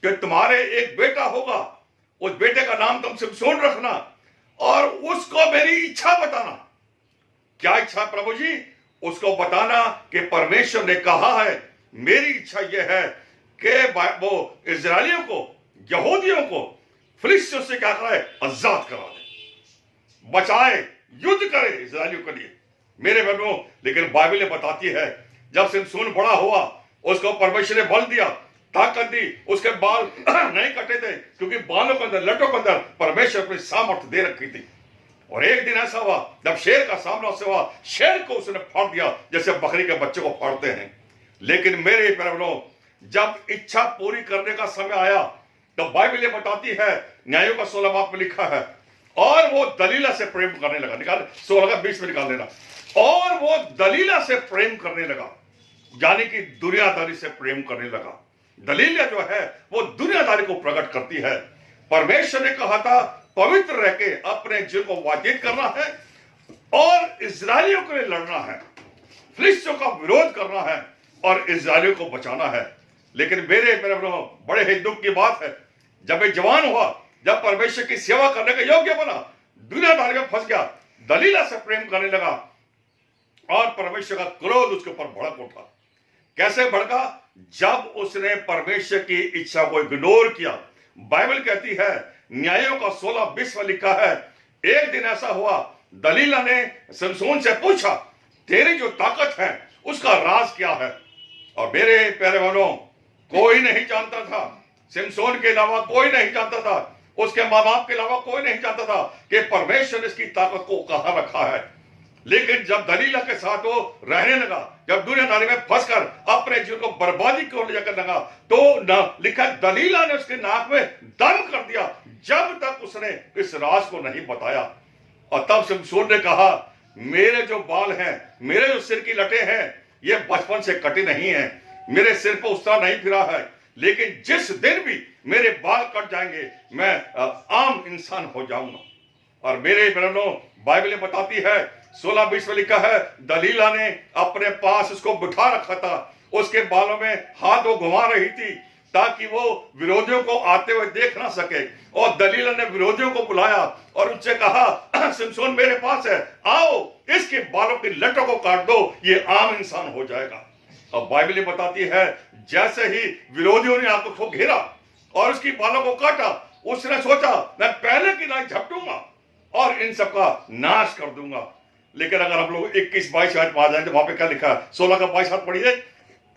Speaker 6: कि तुम्हारे एक बेटा होगा, उस बेटे का नाम तुम सिमसोन रखना और उसको मेरी इच्छा बताना। क्या इच्छा प्रभु जी? उसको बताना कि परमेश्वर ने कहा है, मेरी इच्छा यह है कि वो इजरायलियों को, यहूदियों को फिलिस्तियों से क्या कराए? आजाद करा दे, बचाए, युद्ध करे इजरायलियों के लिए। मेरे बहनों, लेकिन बाइबल ने बताती है जब सिमसोन बड़ा हुआ, उसको परमेश्वर ने बल दिया, ताकत दी, उसके बाल नहीं कटे थे, क्योंकि बालों के अंदर, लटों के अंदर परमेश्वर अपनी सामर्थ्य दे रखी थी। और एक दिन ऐसा हुआ जब शेर का सामना उससे हुआ, शेर को उसने फाड़ दिया जैसे बकरी के बच्चे को फाड़ते हैं। लेकिन मेरे बहनों, जब इच्छा पूरी करने का समय आया तो बाइबल बताती है, न्यायों का 16 बाब में लिखा है, और वो दलीला से प्रेम करने लगा। निकाल 16 का 20 में निकाल देना। और वो दलीला से प्रेम करने लगा, यानी कि दुनियादारी से प्रेम करने लगा। दलीला जो है वो दुनियादारी को प्रकट करती है। परमेश्वर ने कहा था पवित्र रह के अपने जीवन को व्यतीत करना है और इजरायलियों के लिए लड़ना है, फिलिस्तियों का विरोध करना है और इजरायलियों को बचाना है। लेकिन मेरे बड़े ही दुख की बात है, जब एक जवान हुआ, जब परमेश्वर की सेवा करने का योग्य बना, दुनियादारी में फंस गया, दलीला से प्रेम करने लगा और परमेश्वर का क्रोध उसके ऊपर भड़क उठा। कैसे भड़का? जब उसने परमेश्वर की इच्छा को इग्नोर किया। बाइबल कहती है, न्यायों का 16:20 में लिखा है, एक दिन ऐसा हुआ, दलीला ने सिमसोन से पूछा, तेरी जो ताकत है उसका राज क्या है? और मेरे प्यारे बहनों, कोई नहीं जानता था, सिमसोन के अलावा कोई नहीं जानता था, उसके माँ बाप के अलावा कोई नहीं जानता था कि परमेश्वर ने इसकी ताकत को कहां रखा है। लेकिन जब दलीला के साथ वो रहने लगा, जब दुनियादारी में फंसकर अपने जीवन को बर्बादी की ओर ले जाकर लगा, तो लिखा दलीला ने उसके नाक में दम कर दिया जब तक उसने इस राज को नहीं बताया। और तब सिमसोन ने कहा, मेरे जो बाल हैं, मेरे जो सिर की लटे हैं, ये बचपन से कटे नहीं है, मेरे सिर पर उस तरह नहीं फिरा है, लेकिन जिस दिन भी मेरे बाल कट जाएंगे मैं आम इंसान हो जाऊंगा। और मेरे बहनों, बाइबल बताती है 16:20 में लिखा है, दलीला ने अपने पास उसको बिठा रखा था, उसके बालों में हाथ वो घुमा रही थी ताकि वो विरोधियों को आते हुए देख ना सके। और दलीला ने विरोधियों को बुलाया और उनसे कहा, सिमसोन मेरे पास है, आओ इसके बालों की लटों को काट दो, ये आम इंसान हो जाएगा। और बाइबल बताती है, जैसे ही विरोधियों ने आंखों को घेरा और उसकी बालों को काटा, उसने सोचा मैं पहले की नाई झपटूंगा और इन सबका नाश कर दूंगा। लेकिन अगर हम लोग 21-22 हाथ आ जाए तो वहां पे क्या लिखा है? 16 का 22 हाथ पढ़िए।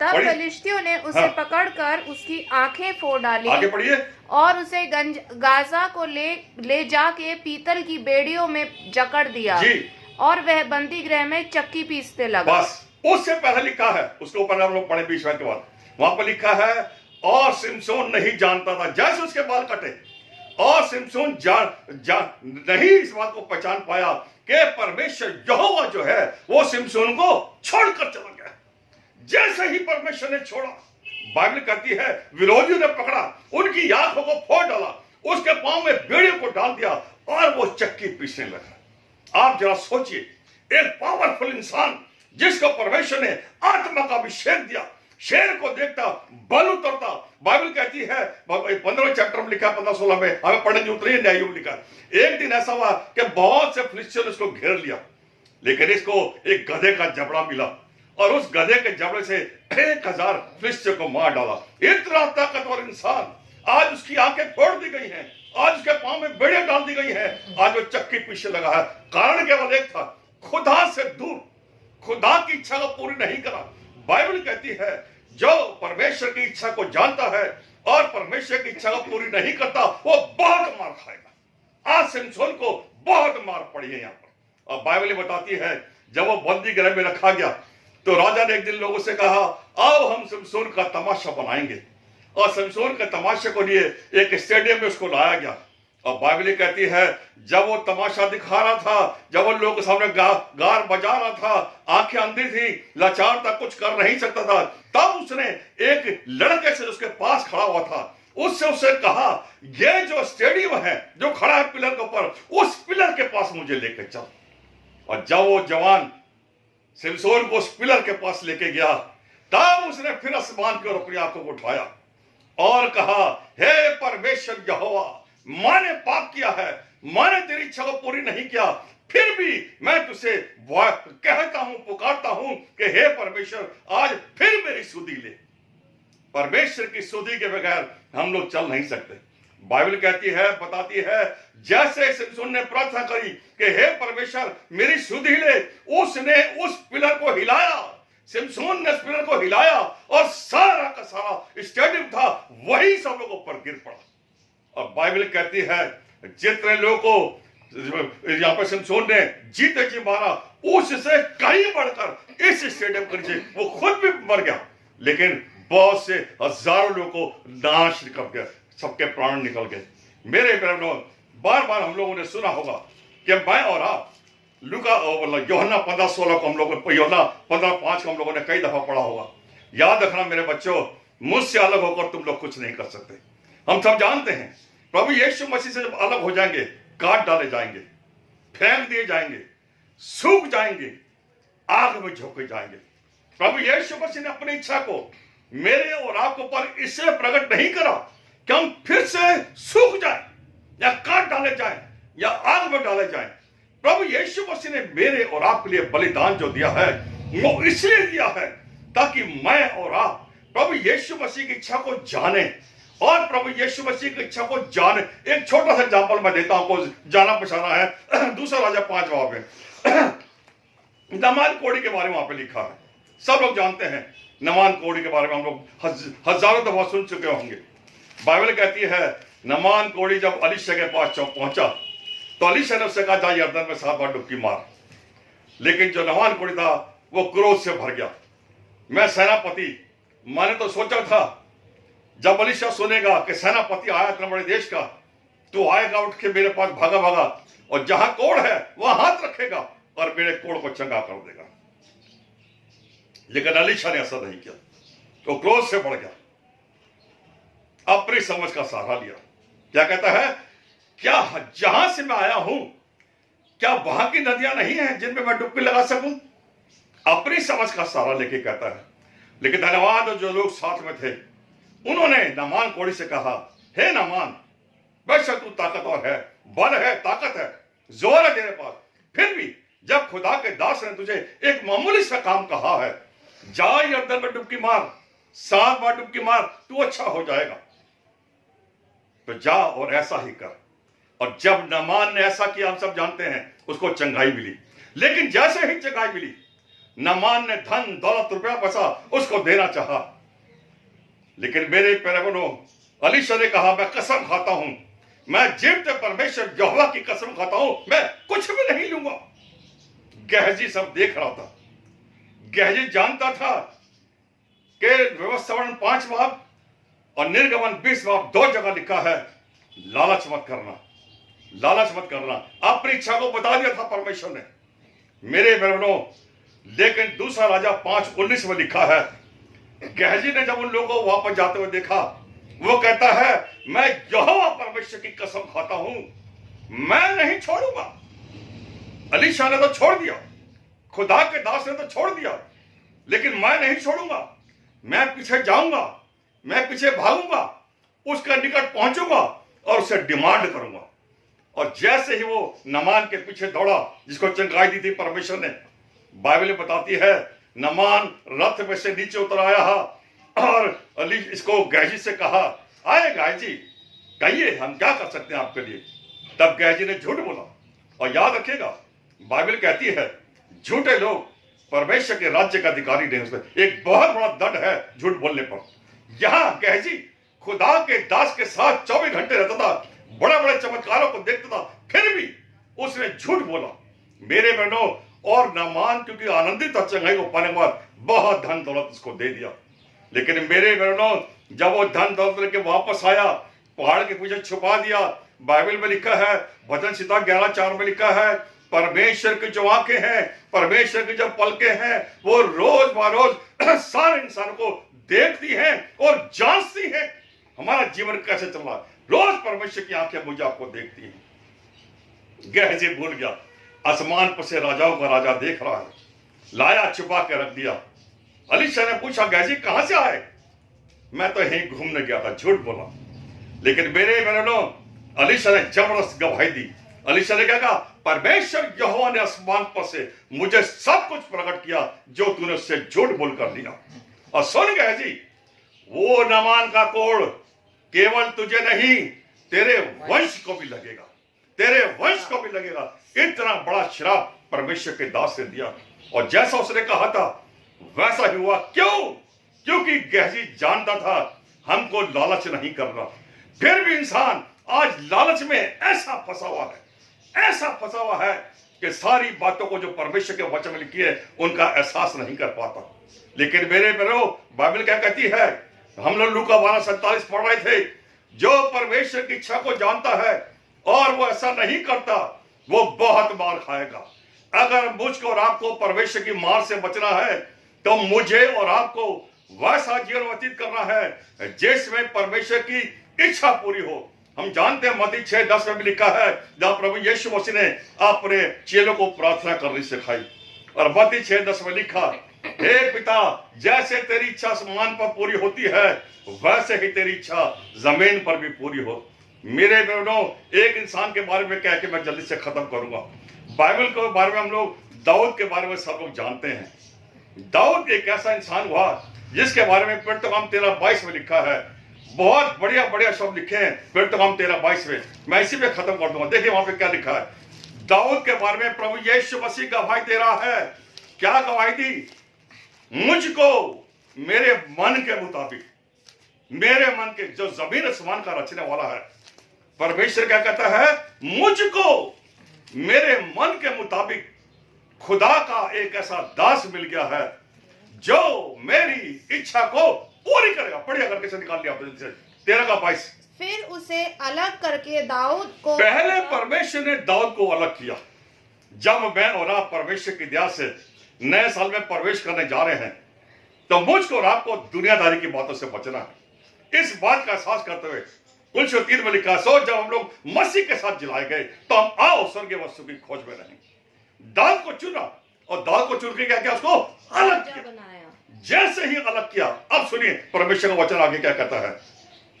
Speaker 7: तब
Speaker 6: पढ़िए।
Speaker 7: फलिश्तियों ने उसे
Speaker 6: हाँ।
Speaker 7: पकड़कर उसकी आंखें फोड़ डाली
Speaker 6: आगे पढ़िए।
Speaker 7: और उसे गाजा को ले जाके पीतल की बेड़ियों में जकड़ दिया
Speaker 6: जी।
Speaker 7: और वह बंदी गृह में चक्की पीसते लगा।
Speaker 6: बस उससे पहले लिखा है, उसके ऊपर हम लोग पढ़े 20 मिनट के बाद, वहां पर लिखा है और सिमसोन नहीं जानता था, जैसे उसके बाल कटे और सिमसोन नहीं इस बात को पहचान पाया कि परमेश्वर यहोवा जो है वो सिमसोन को छोड़कर चला गया। जैसे ही परमेश्वर ने छोड़ा, बाइबल कहती है विरोधियों ने पकड़ा, उनकी आंखों को फोड़ डाला, उसके पांव में बेड़ियों को डाल दिया और वो चक्की पीसने लगा। आप जरा सोचिए, एक पावरफुल इंसान जिसको परमेश्वर ने आत्मा का अभिषेक दिया, शेर को देखता बल उतरता। बाइबल कहती है 15वें चैप्टर में लिखा, 15-16 में हमें पढ़ने की उतरी न्याय में लिखा, एक दिन ऐसा हुआ कि बहुत से फिलिस्तीन ने उसको घेर लिया, लेकिन इसको एक गधे का जबड़ा मिला और उस गधे के जबड़े से 1000 फिलिस्तीन को मार डाला। इतना ताकतवर इंसान, आज उसकी आंखें फोड़ दी गई हैं, आज उसके पांव में बेड़ियां डाल दी गई हैं, आज वो चक्की पीछे लगा है। कारण केवल एक था, खुदा से दूर, खुदा की इच्छा को पूरी नहीं करा। बाइबल कहती है जो परमेश्वर की इच्छा को जानता है और परमेश्वर की इच्छा को पूरी नहीं करता, वो बहुत मार खाएगा। आज सिमसोन को बहुत मार पड़ी है यहाँ पर। और बाइबल बताती है जब वो बंदी गृह में रखा गया तो राजा ने एक दिन लोगों से कहा, आओ हम सिमसोन का तमाशा बनाएंगे। और सिमसोन के तमाशे को लिए एक स्टेडियम में उसको लाया गया। और बाइबल कहती है जब वो तमाशा दिखा रहा था, जब वो लोगों के सामने गार बजा रहा था, आंखें अंधी थी, लाचार था, कुछ कर नहीं सकता था, तब उसने एक लड़के से उसके पास खड़ा हुआ था, उससे कहा, ये जो स्टेडियम है जो खड़ा है पिलर के ऊपर, उस पिलर के पास मुझे लेके चल। और जब वो जवान सिमसोन को उस पिलर के पास लेके गया, तब उसने फिर आसमान की ओर अपनी आंखों को उठाया और कहा, हे परमेश्वर यहोवा, मैंने पाप किया है, मैंने तेरी इच्छा को पूरी नहीं किया, फिर भी मैं तुझसे कहता हूं, पुकारता हूं कि हे परमेश्वर, आज फिर मेरी सुधि ले। परमेश्वर की सुधि के बगैर हम लोग चल नहीं सकते। बाइबल कहती है, बताती है, जैसे सिमसोन ने प्रार्थना करी कि हे परमेश्वर मेरी सुधि ले, उसने उस पिलर को हिलाया, सिमसोन ने उस पिलर को हिलाया और सारा का सारा स्टेडियम था वही सब लोगों पर गिर पड़ा। और बाइबल कहती है जितने लोगों को यहाँ पर सिमसोन ने जीते जी मारा, उससे कहीं बढ़कर इस स्टेडियम के नीचे वो खुद भी मर गया, लेकिन बहुत से हजारों लोगों को नाश निकल गया, सबके प्राण निकल गए। मेरे बहनों, बार बार हम लोगों ने सुना होगा कि मैं और आप यूहन्ना 15:16 को हम लोग, यूहन्ना 15:5 को हम लोगों ने कई दफा पढ़ा होगा। याद रखना मेरे बच्चों, मुझसे अलग होकर तुम लोग कुछ नहीं कर सकते। हम सब जानते हैं प्रभु यीशु मसीह से जब अलग हो जाएंगे, काट डाले जाएंगे, फेंक दिए जाएंगे, सूख जाएंगे, आग में झोंके जाएंगे। प्रभु यीशु मसीह ने अपनी इच्छा को मेरे और आपके ऊपर इसलिए प्रकट नहीं करा कि हम फिर से सूख जाएं या काट डाले जाएं या आग में डाले जाएं। प्रभु यीशु मसीह ने मेरे और आपके लिए बलिदान जो दिया है वो इसलिए दिया है ताकि मैं और आप प्रभु यीशु मसीह की इच्छा को जाने और प्रभु यीशु मसीह की इच्छा को जाने। एक छोटा सा एग्जांपल मैं देता हूं, आपको जाना पहचाना है। दूसरा राजा 5 पे नमान कोड़ी के बारे में वहां पे लिखा है, सब लोग जानते हैं नमान कोड़ी के बारे में, हम लोग हजारों दफा सुन चुके होंगे। बाइबल कहती है नमान कोड़ी जब अलीशा के पास पहुंचा तो अलीशा ने उससे कहा, जा यरदन में 7 बार डुबकी मार। लेकिन जो नमान कोड़ी था वो क्रोध से भर गया। मैं सेनापति, मैंने तो सोचा था जब अलीशा सुनेगा कि सेनापति आया इतने बड़े देश का, तो आएगा उठ के मेरे पास भागा भागा और जहां कोड़ है वहां हाथ रखेगा और मेरे कोड़ को चंगा कर देगा। लेकिन अलीशा ने ऐसा नहीं किया, तो क्रोध से बढ़ गया, अपनी समझ का सहारा लिया। क्या कहता है, क्या जहां से मैं आया हूं क्या वहां की नदियां नहीं हैं जिनमें मैं डुबकी लगा सकूं? अपनी समझ का सहारा लेके कहता है। लेकिन धन्यवाद जो लोग साथ में थे उन्होंने नामान कोड़ी से कहा, हे नामान, बेशक तू ताकतवर है, बल है, ताकत है, जोर है तेरे पास, फिर भी जब खुदा के दास ने तुझे एक मामूली सा काम कहा है, जा यरदन में डुबकी मार, 7 बार डुबकी मार, तू अच्छा हो जाएगा। तो जा और ऐसा ही कर। और जब नामान ने ऐसा किया, हम सब जानते हैं, उसको चंगाई मिली। लेकिन जैसे ही चंगाई मिली, नामान ने धन दौलत रुपया पैसा उसको देना चाहा, लेकिन मेरे पैरवनों अलीशा ने कहा, मैं कसम खाता हूं, मैं जीवते परमेश्वर यहोवा की कसम खाता हूं, मैं कुछ भी नहीं लूंगा। गहजी सब देख रहा था। गहजी जानता था कि व्यवस्थापन 5 बाब और निर्गमन 20 बाब 2 जगह लिखा है, लालच मत करना, लालच मत करना। अपनी इच्छा को बता दिया था परमेश्वर ने, मेरे बहनों। लेकिन दूसरा राजा 5:19 में लिखा है, गहजी ने जब उन लोगों को वापस जाते हुए देखा, वो कहता है, मैं यहोवा परमेश्वर की कसम खाता हूं, मैं नहीं छोड़ूंगा। अलीशा ने तो छोड़ दिया, खुदा के दास ने तो छोड़ दिया, लेकिन मैं नहीं छोड़ूंगा। मैं पीछे जाऊंगा, मैं पीछे भागूंगा, उसके निकट पहुंचूंगा और उसे डिमांड करूंगा। और जैसे ही वो नामान के पीछे दौड़ा, जिसको चंगाई दी थी परमेश्वर ने, बाइबल बताती है नामान रथ में से नीचे उतर आया और अली इसको गहजी से कहा, आए गहजी, कहिए हम क्या कर सकते हैं आपके लिए। तब गहजी ने झूठ बोला। और याद रखिएगा, बाइबल कहती है झूठे लोग परमेश्वर के राज्य का अधिकारी नहीं हो सकते। एक बहुत बड़ा दंड है झूठ बोलने पर। यहां गहजी खुदा के दास के साथ 24 घंटे रहता था, बड़े बड़े चमत्कारों को देखता था, फिर भी उसने झूठ बोला। मेरे बहनों, और नामान क्योंकि आनंदित था चंगाई को पाने के बाद, बहुत धन दौलत उसको दे दिया। लेकिन मेरे बहनों, जब वो धन दौलत लेके वापस आया, पहाड़ के पीछे छुपा दिया। बाइबल में लिखा है, भजन संहिता 11:4 में लिखा है, परमेश्वर की जो आंखें हैं, परमेश्वर की जो पलकें हैं, वो रोज बरोज सारे इंसान को देखती हैं और जांचती हैं हमारा जीवन कैसे चल रहा है। रोज परमेश्वर की आंखें मुझे आपको देखती हैं। गहजी भूल गया, आसमान पर से राजाओं का राजा देख रहा है, लाया छुपा के रख दिया। अलीशा ने पूछा, गहजी कहां से आए? मैं तो यहीं घूमने गया था, झूठ बोला। लेकिन मेरे बहनों, अलीशा ने जबरदस्त गवाही दी। अलीशा ने क्या कहा, परमेश्वर यहोवा ने आसमान पर से मुझे सब कुछ प्रकट किया जो तूने उससे झूठ बोल कर दिया। और सुन गहजी, वो नामान का कोड़ केवल तुझे नहीं, तेरे वंश को भी लगेगा, तेरे वंश को भी लगेगा। इतना बड़ा श्राप परमेश्वर के दास ने दिया। और जैसा उसने कहा था वैसा ही हुआ। क्यों? क्योंकि गहजी जानता था हमको लालच नहीं करना। फिर भी इंसान आज लालच में ऐसा फंसा हुआ है, ऐसा फंसा हुआ है कि सारी बातों को जो परमेश्वर के वचन में लिखी है उनका एहसास नहीं कर पाता। लेकिन मेरे बहनों, बाइबल क्या कहती है, हम लोग लूका 12:47 पढ़ रहे थे, जो परमेश्वर की इच्छा को जानता है और वो ऐसा नहीं करता, वो बहुत मार खाएगा। अगर मुझको और आपको परमेश्वर की मार से बचना है तो मुझे और आपको वैसा जीवन व्यतीत करना है जिसमें परमेश्वर की इच्छा पूरी हो। हम जानते हैं मत्ती 6:10 में भी लिखा है, जहां प्रभु यीशु मसीह ने अपने चेलों को प्रार्थना करनी सिखाई। और मत्ती 6:10 में लिखा, हे पिता, जैसे तेरी इच्छा आसमान पर पूरी होती है वैसे ही तेरी इच्छा जमीन पर भी पूरी हो। मेरे बहनों, एक इंसान के बारे में कह के मैं जल्दी से खत्म करूंगा। बाइबल के बारे में हम लोग दाऊद के बारे में सब लोग जानते हैं। दाऊद एक ऐसा इंसान हुआ जिसके बारे में पृथ्वी 13:22 में लिखा है। बहुत बढ़िया बढ़िया शब्द लिखे हैं पृथ्वी 13:22 में। मैं इसी में खत्म कर दूंगा। देखिए वहां पे क्या लिखा है। दाऊद के बारे में प्रभु यीशु मसीह गवाही दे रहा है। क्या गवाही दी? मुझको मेरे मन के मुताबिक, मेरे मन के, जो जमीन आसमान का रचने वाला है, परमेश्वर क्या कहता है, मुझको मेरे मन के मुताबिक खुदा का एक ऐसा दास मिल गया है जो मेरी इच्छा को पूरी करेगा। पढ़िए करके से निकाल लिया आपने 13:22।
Speaker 7: फिर उसे अलग करके दाऊद को,
Speaker 6: पहले परमेश्वर ने दाऊद को अलग किया। जब मैं और आप परमेश्वर की दया से नए साल में प्रवेश करने जा रहे हैं तो मुझको और आपको दुनियादारी की बातों से बचना है। इस बात का एहसास करते हुए कुल 3 में लिखा, सो जब हम लोग मसीह के साथ जिलाए गए तो हम आओ स्वर्गीय वस्तु की खोज में रहें। दाऊद को चुना और दाऊद को चुन के क्या किया, उसको अलग किया। जैसे ही अलग किया, अब सुनिए परमेश्वर का वचन आगे क्या कहता है।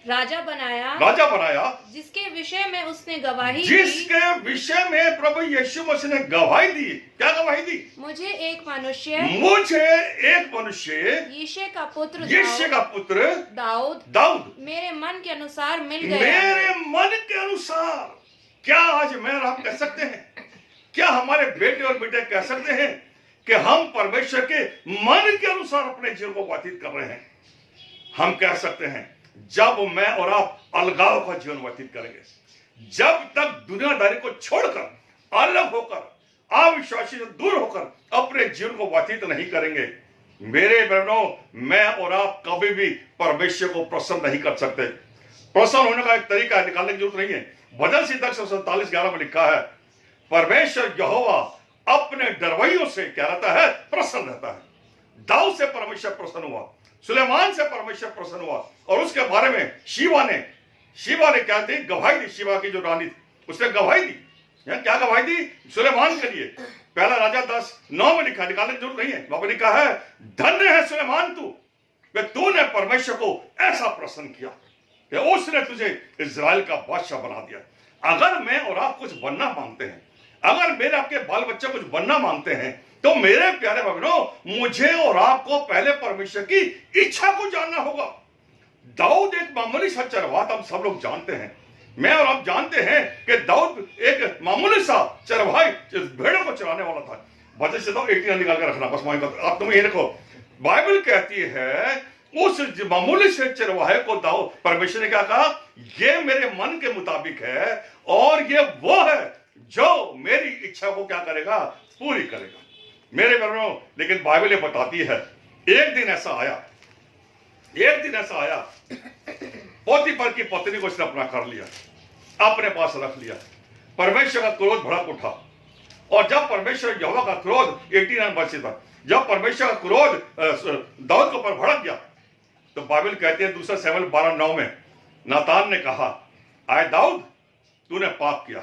Speaker 7: राजा बनाया,
Speaker 6: राजा बनाया,
Speaker 7: जिसके विषय में उसने गवाही दी,
Speaker 6: जिसके विषय में प्रभु यीशु मसीह ने गवाही दी। क्या गवाही दी?
Speaker 7: मुझे एक मनुष्य यिशै का पुत्र दाऊद मेरे मन के अनुसार मिल गया।
Speaker 6: मेरे मन के अनुसार। क्या आज मैं और आप कह सकते हैं? क्या हमारे बेटे और बेटे कह सकते हैं कि हम परमेश्वर के मन के अनुसार अपने जीवन को व्यतीत कर रहे हैं। हम कह सकते हैं जब मैं और आप अलगाव का जीवन व्यतीत करेंगे, जब तक दुनियादारी को छोड़कर अलग होकर अविश्वासी से दूर होकर अपने जीवन को व्यतीत नहीं करेंगे, मेरे बहनों, मैं और आप कभी भी परमेश्वर को प्रसन्न नहीं कर सकते। प्रसन्न होने का एक तरीका निकालने की जरूरत नहीं है। भजन संहिता 147:11 में लिखा है, परमेश्वर यहोवा अपने डरवैयों से क्या रहता है? प्रसन्न रहता है। दाऊद से परमेश्वर प्रसन्न हुआ, सुलेमान से परमेश्वर प्रसन्न हुआ, और उसके बारे में शिवा ने क्या दी? गवाही दी। शिवा की जो रानी थी उसने गवाही दी। क्या गवाही दी? सुलेमान के लिए। पहला राजा 10:9 में लिखा, निकालने की जरूरत नहीं है, वहां पर लिखा है, धन्य है सुलेमान तूने परमेश्वर को ऐसा प्रसन्न किया कि उसने तुझे इजराइल का बादशाह बना दिया। अगर मैं और आप कुछ बनना मांगते हैं, अगर मेरे आपके बाल बच्चे कुछ बनना मांगते हैं, तो मेरे प्यारे बहनों, मुझे और आपको पहले परमेश्वर की इच्छा को जानना होगा। दाऊद एक मामूली सा चरवाहा था, हम सब लोग जानते हैं। मैं और आप जानते हैं कि दाऊद एक मामूली सा चरवाहा भेड़ों को चराने वाला था। भजन से तो 18 निकाल कर रखना, बस आप तुम ये देखो, बाइबल कहती है उस मामूली से चरवाहे को दाऊद, परमेश्वर ने क्या कहा? ये मेरे मन के मुताबिक है और ये वो है जो मेरी इच्छा को क्या करेगा? पूरी करेगा। मेरे बहनों, लेकिन बाइबल ये बताती है, एक दिन ऐसा आया पोतीफर की पत्नी को उसने अपना कर लिया, अपने पास रख लिया। परमेश्वर का क्रोध भड़क उठा, और जब परमेश्वर यहोवा का क्रोध 89 वर्ष था, जब परमेश्वर का क्रोध दाऊद के ऊपर भड़क गया, तो बाइबल कहती है 2 शमूएल 12:9 में नातान ने कहा, आए दाऊद, तूने पाप किया,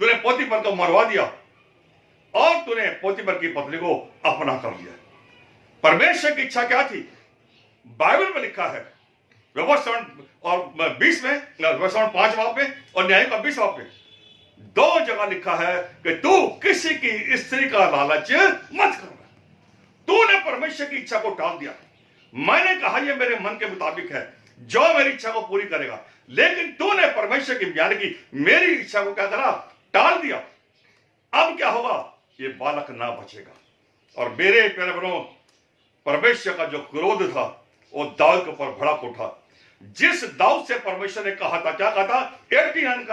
Speaker 6: तूने पोतीफर को मरवा दिया और तूने पोतीफर की पत्नी को अपना कर लिया। परमेश्वर की इच्छा क्या थी? बाइबल में लिखा है, और 20 में, 5 बाब में और न्याय का 20 बाब में 2 जगह लिखा है कि तू किसी की स्त्री का लालच मत करना। तूने परमेश्वर की इच्छा को टाल दिया। मैंने कहा ये मेरे मन के मुताबिक है, जो मेरी इच्छा को पूरी करेगा, लेकिन तूने परमेश्वर की यानी कि मेरी इच्छा को क्या करा? टाल दिया। अब क्या होगा? ये बालक ना बचेगा। और मेरे प्यारे बहनों, परमेश्वर का जो क्रोध था वो दाऊद के ऊपर भड़क उठा। जिस दाऊद से परमेश्वर ने कहा था, क्या कहा था? 18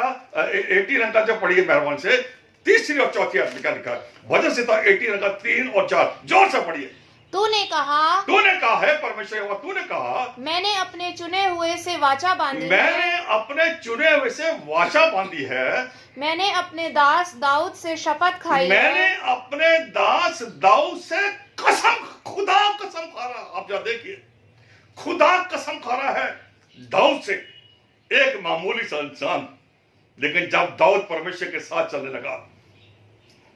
Speaker 6: का जब पढ़िए मेहरबान से, 3री और 4थी आयत में क्या लिखा है? भजन संहिता 18 का 3 और 4 जोर से पढ़िए।
Speaker 7: तूने कहा
Speaker 6: है परमेश्वर, तूने कहा,
Speaker 7: मैंने अपने चुने हुए से वाचा बांधी
Speaker 6: मैंने अपने चुने हुए से वाचा बांधी है,
Speaker 7: मैंने अपने दास दाऊद से शपथ खाई
Speaker 6: मैंने
Speaker 7: है।
Speaker 6: अपने दास दाऊद से कसम, खुदा कसम खा रहा। आप जरा देखिए, खुदा कसम खा रहा है दाऊद से, एक मामूली सा इंसान। लेकिन जब दाऊद परमेश्वर के साथ चलने लगा,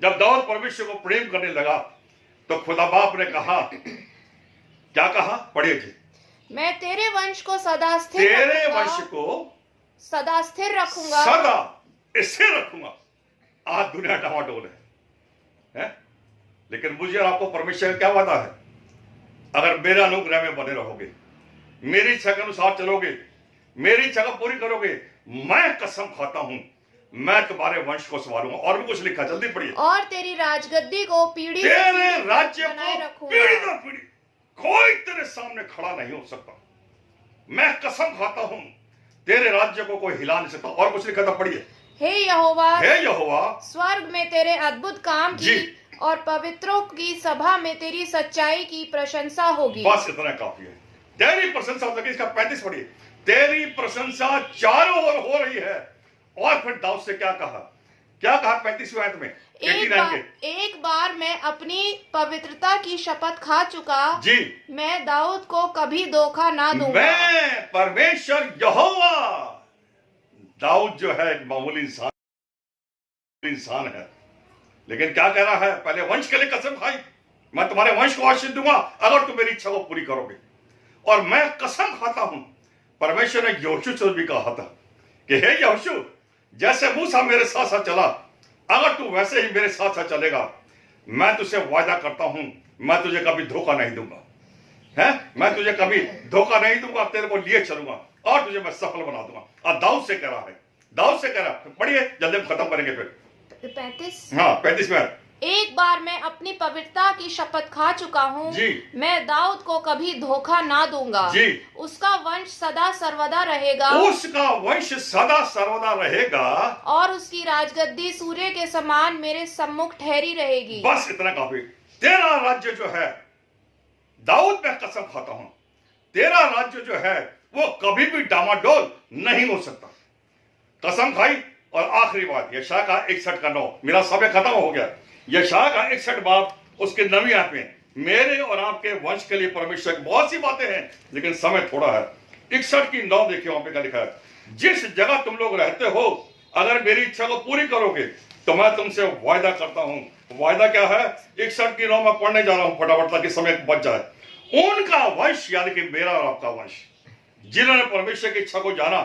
Speaker 6: जब दाऊद परमेश्वर को प्रेम करने लगा, तो खुदा बाप ने कहा, क्या कहा? पढ़िए जी।
Speaker 7: मैं तेरे वंश को सदा स्थिर
Speaker 6: तेरे वंश को
Speaker 7: सदा स्थिर रखूंगा,
Speaker 6: सदा स्थिर रखूंगा। आज दुनिया डामाडोल है? लेकिन मुझे और आपको परमेश्वर का क्या वादा है? अगर मेरे अनुग्रह में बने रहोगे, मेरी इच्छा के अनुसार चलोगे, मेरी इच्छा को पूरी करोगे, मैं कसम खाता हूं, मैं तुम्हारे वंश को संभालूंगा। और भी कुछ लिखा, जल्दी पढ़िए।
Speaker 7: और तेरी राजगद्दी को पीढ़ी
Speaker 6: तेरे राज्य
Speaker 7: बनाए
Speaker 6: को
Speaker 7: रखूंगा।
Speaker 6: पीढ़ी दर पीढ़ी कोई तेरे सामने खड़ा नहीं हो सकता। मैं कसम खाता हूं, तेरे राज्य को कोई हिला नहीं सकता। और कुछ लिखा था, पढ़िए।
Speaker 7: हे यहोवा, स्वर्ग में तेरे अद्भुत काम की और पवित्रों की सभा में तेरी सच्चाई की प्रशंसा होगी।
Speaker 6: बस इतना काफी है। तेरी प्रशंसा होगी। इसका 35 पढ़िए। तेरी प्रशंसा चारों ओर हो रही है। और फिर दाऊद से क्या कहा? 35वीं आयत में,
Speaker 7: एक बार मैं अपनी पवित्रता की शपथ खा चुका
Speaker 6: जी,
Speaker 7: मैं दाऊद को कभी धोखा ना दूंगा।
Speaker 6: मैं परमेश्वर यहोवा। दाऊद जो है एक मामूली इंसान है, लेकिन क्या कह रहा है? पहले वंश के लिए कसम खाई, मैं तुम्हारे वंश को आशीष दूंगा अगर तुम मेरी इच्छा को पूरी करोगे। और मैं कसम खाता हूं, परमेश्वर ने यहोशू से भी कहा था कि हे यहोशू, जैसे मूसा मेरे साथ साथ चला, अगर तू वैसे ही मेरे साथ साथ चलेगा, मैं तुझसे वादा करता हूं, मैं तुझे कभी धोखा नहीं दूंगा। मैं तुझे कभी धोखा नहीं दूंगा, तेरे को लिए चलूंगा और तुझे मैं सफल बना दूंगा। और दाऊद से कह रहा है, पढ़िए, जल्दी हम खत्म करेंगे फिर।
Speaker 7: 35
Speaker 6: हाँ, 35 में।
Speaker 7: एक बार मैं अपनी पवित्रता की शपथ खा चुका हूँ।
Speaker 6: जी।
Speaker 7: मैं दाऊद को कभी धोखा ना दूंगा।
Speaker 6: जी।
Speaker 7: उसका वंश सदा सर्वदा रहेगा।
Speaker 6: उसका वंश सदा सर्वदा रहेगा।
Speaker 7: और उसकी राजगद्दी सूर्य के समान मेरे सम्मुख ठहरी रहेगी।
Speaker 6: बस इतना काफी। तेरा राज्य जो है, दाऊद मैं कसम खाता हूं, तेरा राज्य जो है वो कभी भी डामाडोल नहीं हो सकता। कसम खाई। और आखिरी बात, यशायाह का 61 का 9, मेरा समय खत्म हो गया। यशायाह का 61 बाब उसके 9वीं आयत में, मेरे और आपके वंश के लिए परमेश्वर बहुत सी बातें हैं, लेकिन समय थोड़ा है। 61 की 9 देखिए, वहां पे क्या लिखा है, जिस जगह तुम लोग रहते हो, अगर मेरी इच्छा को पूरी करोगे तो मैं तुमसे वायदा करता हूं। वायदा क्या है? 61 की 9 में पढ़ने जा रहा हूं फटाफट ताकि समय बच जाए। उनका वंश, यानी कि मेरा और आपका वंश, जिन्होंने परमेश्वर की इच्छा को जाना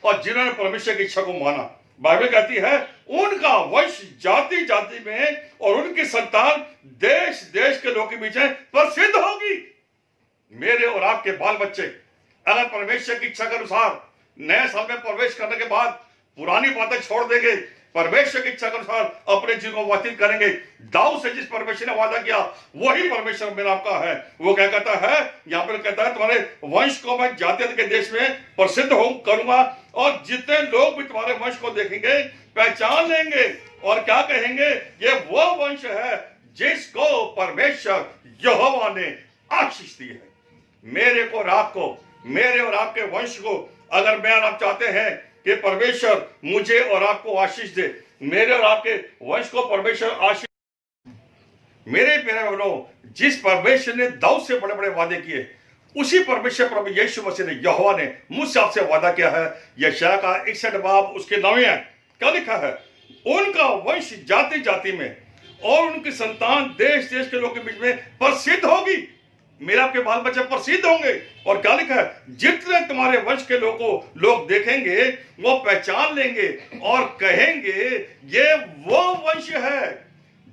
Speaker 6: और जिन्होंने परमेश्वर की इच्छा को माना, बाइबल कहती है उनका वंश जाति जाति में और उनकी संतान देश देश के लोगों के बीच में प्रसिद्ध होगी। मेरे और आपके बाल बच्चे अगर परमेश्वर की इच्छा के अनुसार नए साल में प्रवेश करने के बाद पुरानी बातें छोड़ देंगे, परमेश्वर की इच्छा के अनुसार अपने जीवन को व्यतीत करेंगे, दाऊद से जिस परमेश्वर ने वादा किया वही परमेश्वर मेरा आपका है। वो क्या कहता है? यहाँ पर कहता है तुम्हारे वंश को मैं जाति के देश में प्रसिद्ध करूंगा और जितने लोग भी तुम्हारे वंश को देखेंगे पहचान लेंगे और क्या कहेंगे, ये वो वंश है जिसको परमेश्वर यहोवा ने आशीष दी है। मेरे को और आपको, मेरे और आपके वंश को अगर मैं और आप चाहते हैं कि परमेश्वर मुझे और आपको आशीष दे, मेरे और आपके वंश को परमेश्वर आशीष, मेरे प्यारे बहनों, जिस परमेश्वर ने दाऊद से बड़े बड़े वादे किए, उसी परमेश्वर प्रभु यीशु मसीह ने, यहोवा ने मुझसे आपसे वादा किया है। यशायाह का 61 बाब उसके 9वें है, क्या लिखा है? उनका वंश जाति जाति में और उनकी संतान देश देश के लोगों के बीच में प्रसिद्ध होगी। मेरे आपके बाल बच्चे प्रसिद्ध होंगे। और क्या लिखा है? जितने तुम्हारे वंश के लोग देखेंगे वो पहचान लेंगे और कहेंगे ये वो वंश है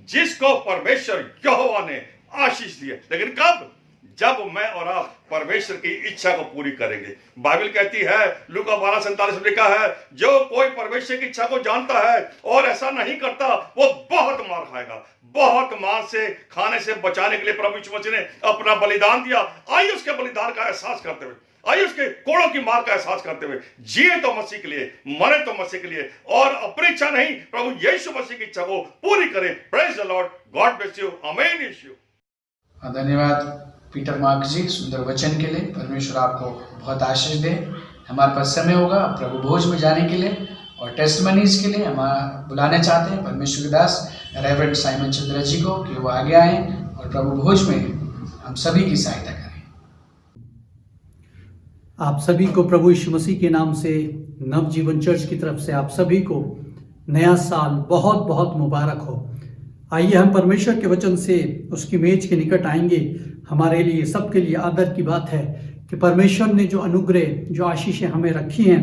Speaker 6: जिसको परमेश्वर यहोवा ने आशीष दी है। लेकिन कब? जब मैं और आप परमेश्वर की इच्छा को पूरी करेंगे। बाइबल कहती है, लूका 12:47 में लिखा है, जो कोई परमेश्वर की इच्छा को जानता है और ऐसा नहीं करता वो बहुत मार खाएगा। बहुत मार से खाने से बचाने के लिए प्रभु यीशु मसीह ने अपना बलिदान दिया। आइए उसके बलिदान का एहसास करते हुए, आइए उसके कोड़ों की मार का एहसास करते हुए जिए तो मसीह के लिए, मरे तो मसीह के लिए, और अपनी इच्छा नहीं प्रभु यीशु मसीह की इच्छा को पूरी करें। Praise the Lord, God bless you, आमीन। यीशु
Speaker 1: धन्यवाद पीटर मार्क जी सुंदर वचन के लिए। परमेश्वर आपको बहुत आशीष दे। हमारे पास समय होगा प्रभु भोज में जाने के लिए और टेस्टमनीज के लिए। हम बुलाना चाहते हैं परमेश्वर के दास रेवरेंड साइमन चंद्र जी को कि वो आगे आए और प्रभु भोज में हम सभी की सहायता करें।
Speaker 8: आप सभी को प्रभु यीशु मसीह के नाम से नवजीवन चर्च की तरफ से आप सभी को नया साल बहुत बहुत मुबारक हो। आइए हम परमेश्वर के वचन से उसकी मेज के निकट आएंगे। हमारे लिए, सबके लिए आदर की बात है कि परमेश्वर ने जो अनुग्रह, जो आशीषें हमें रखी हैं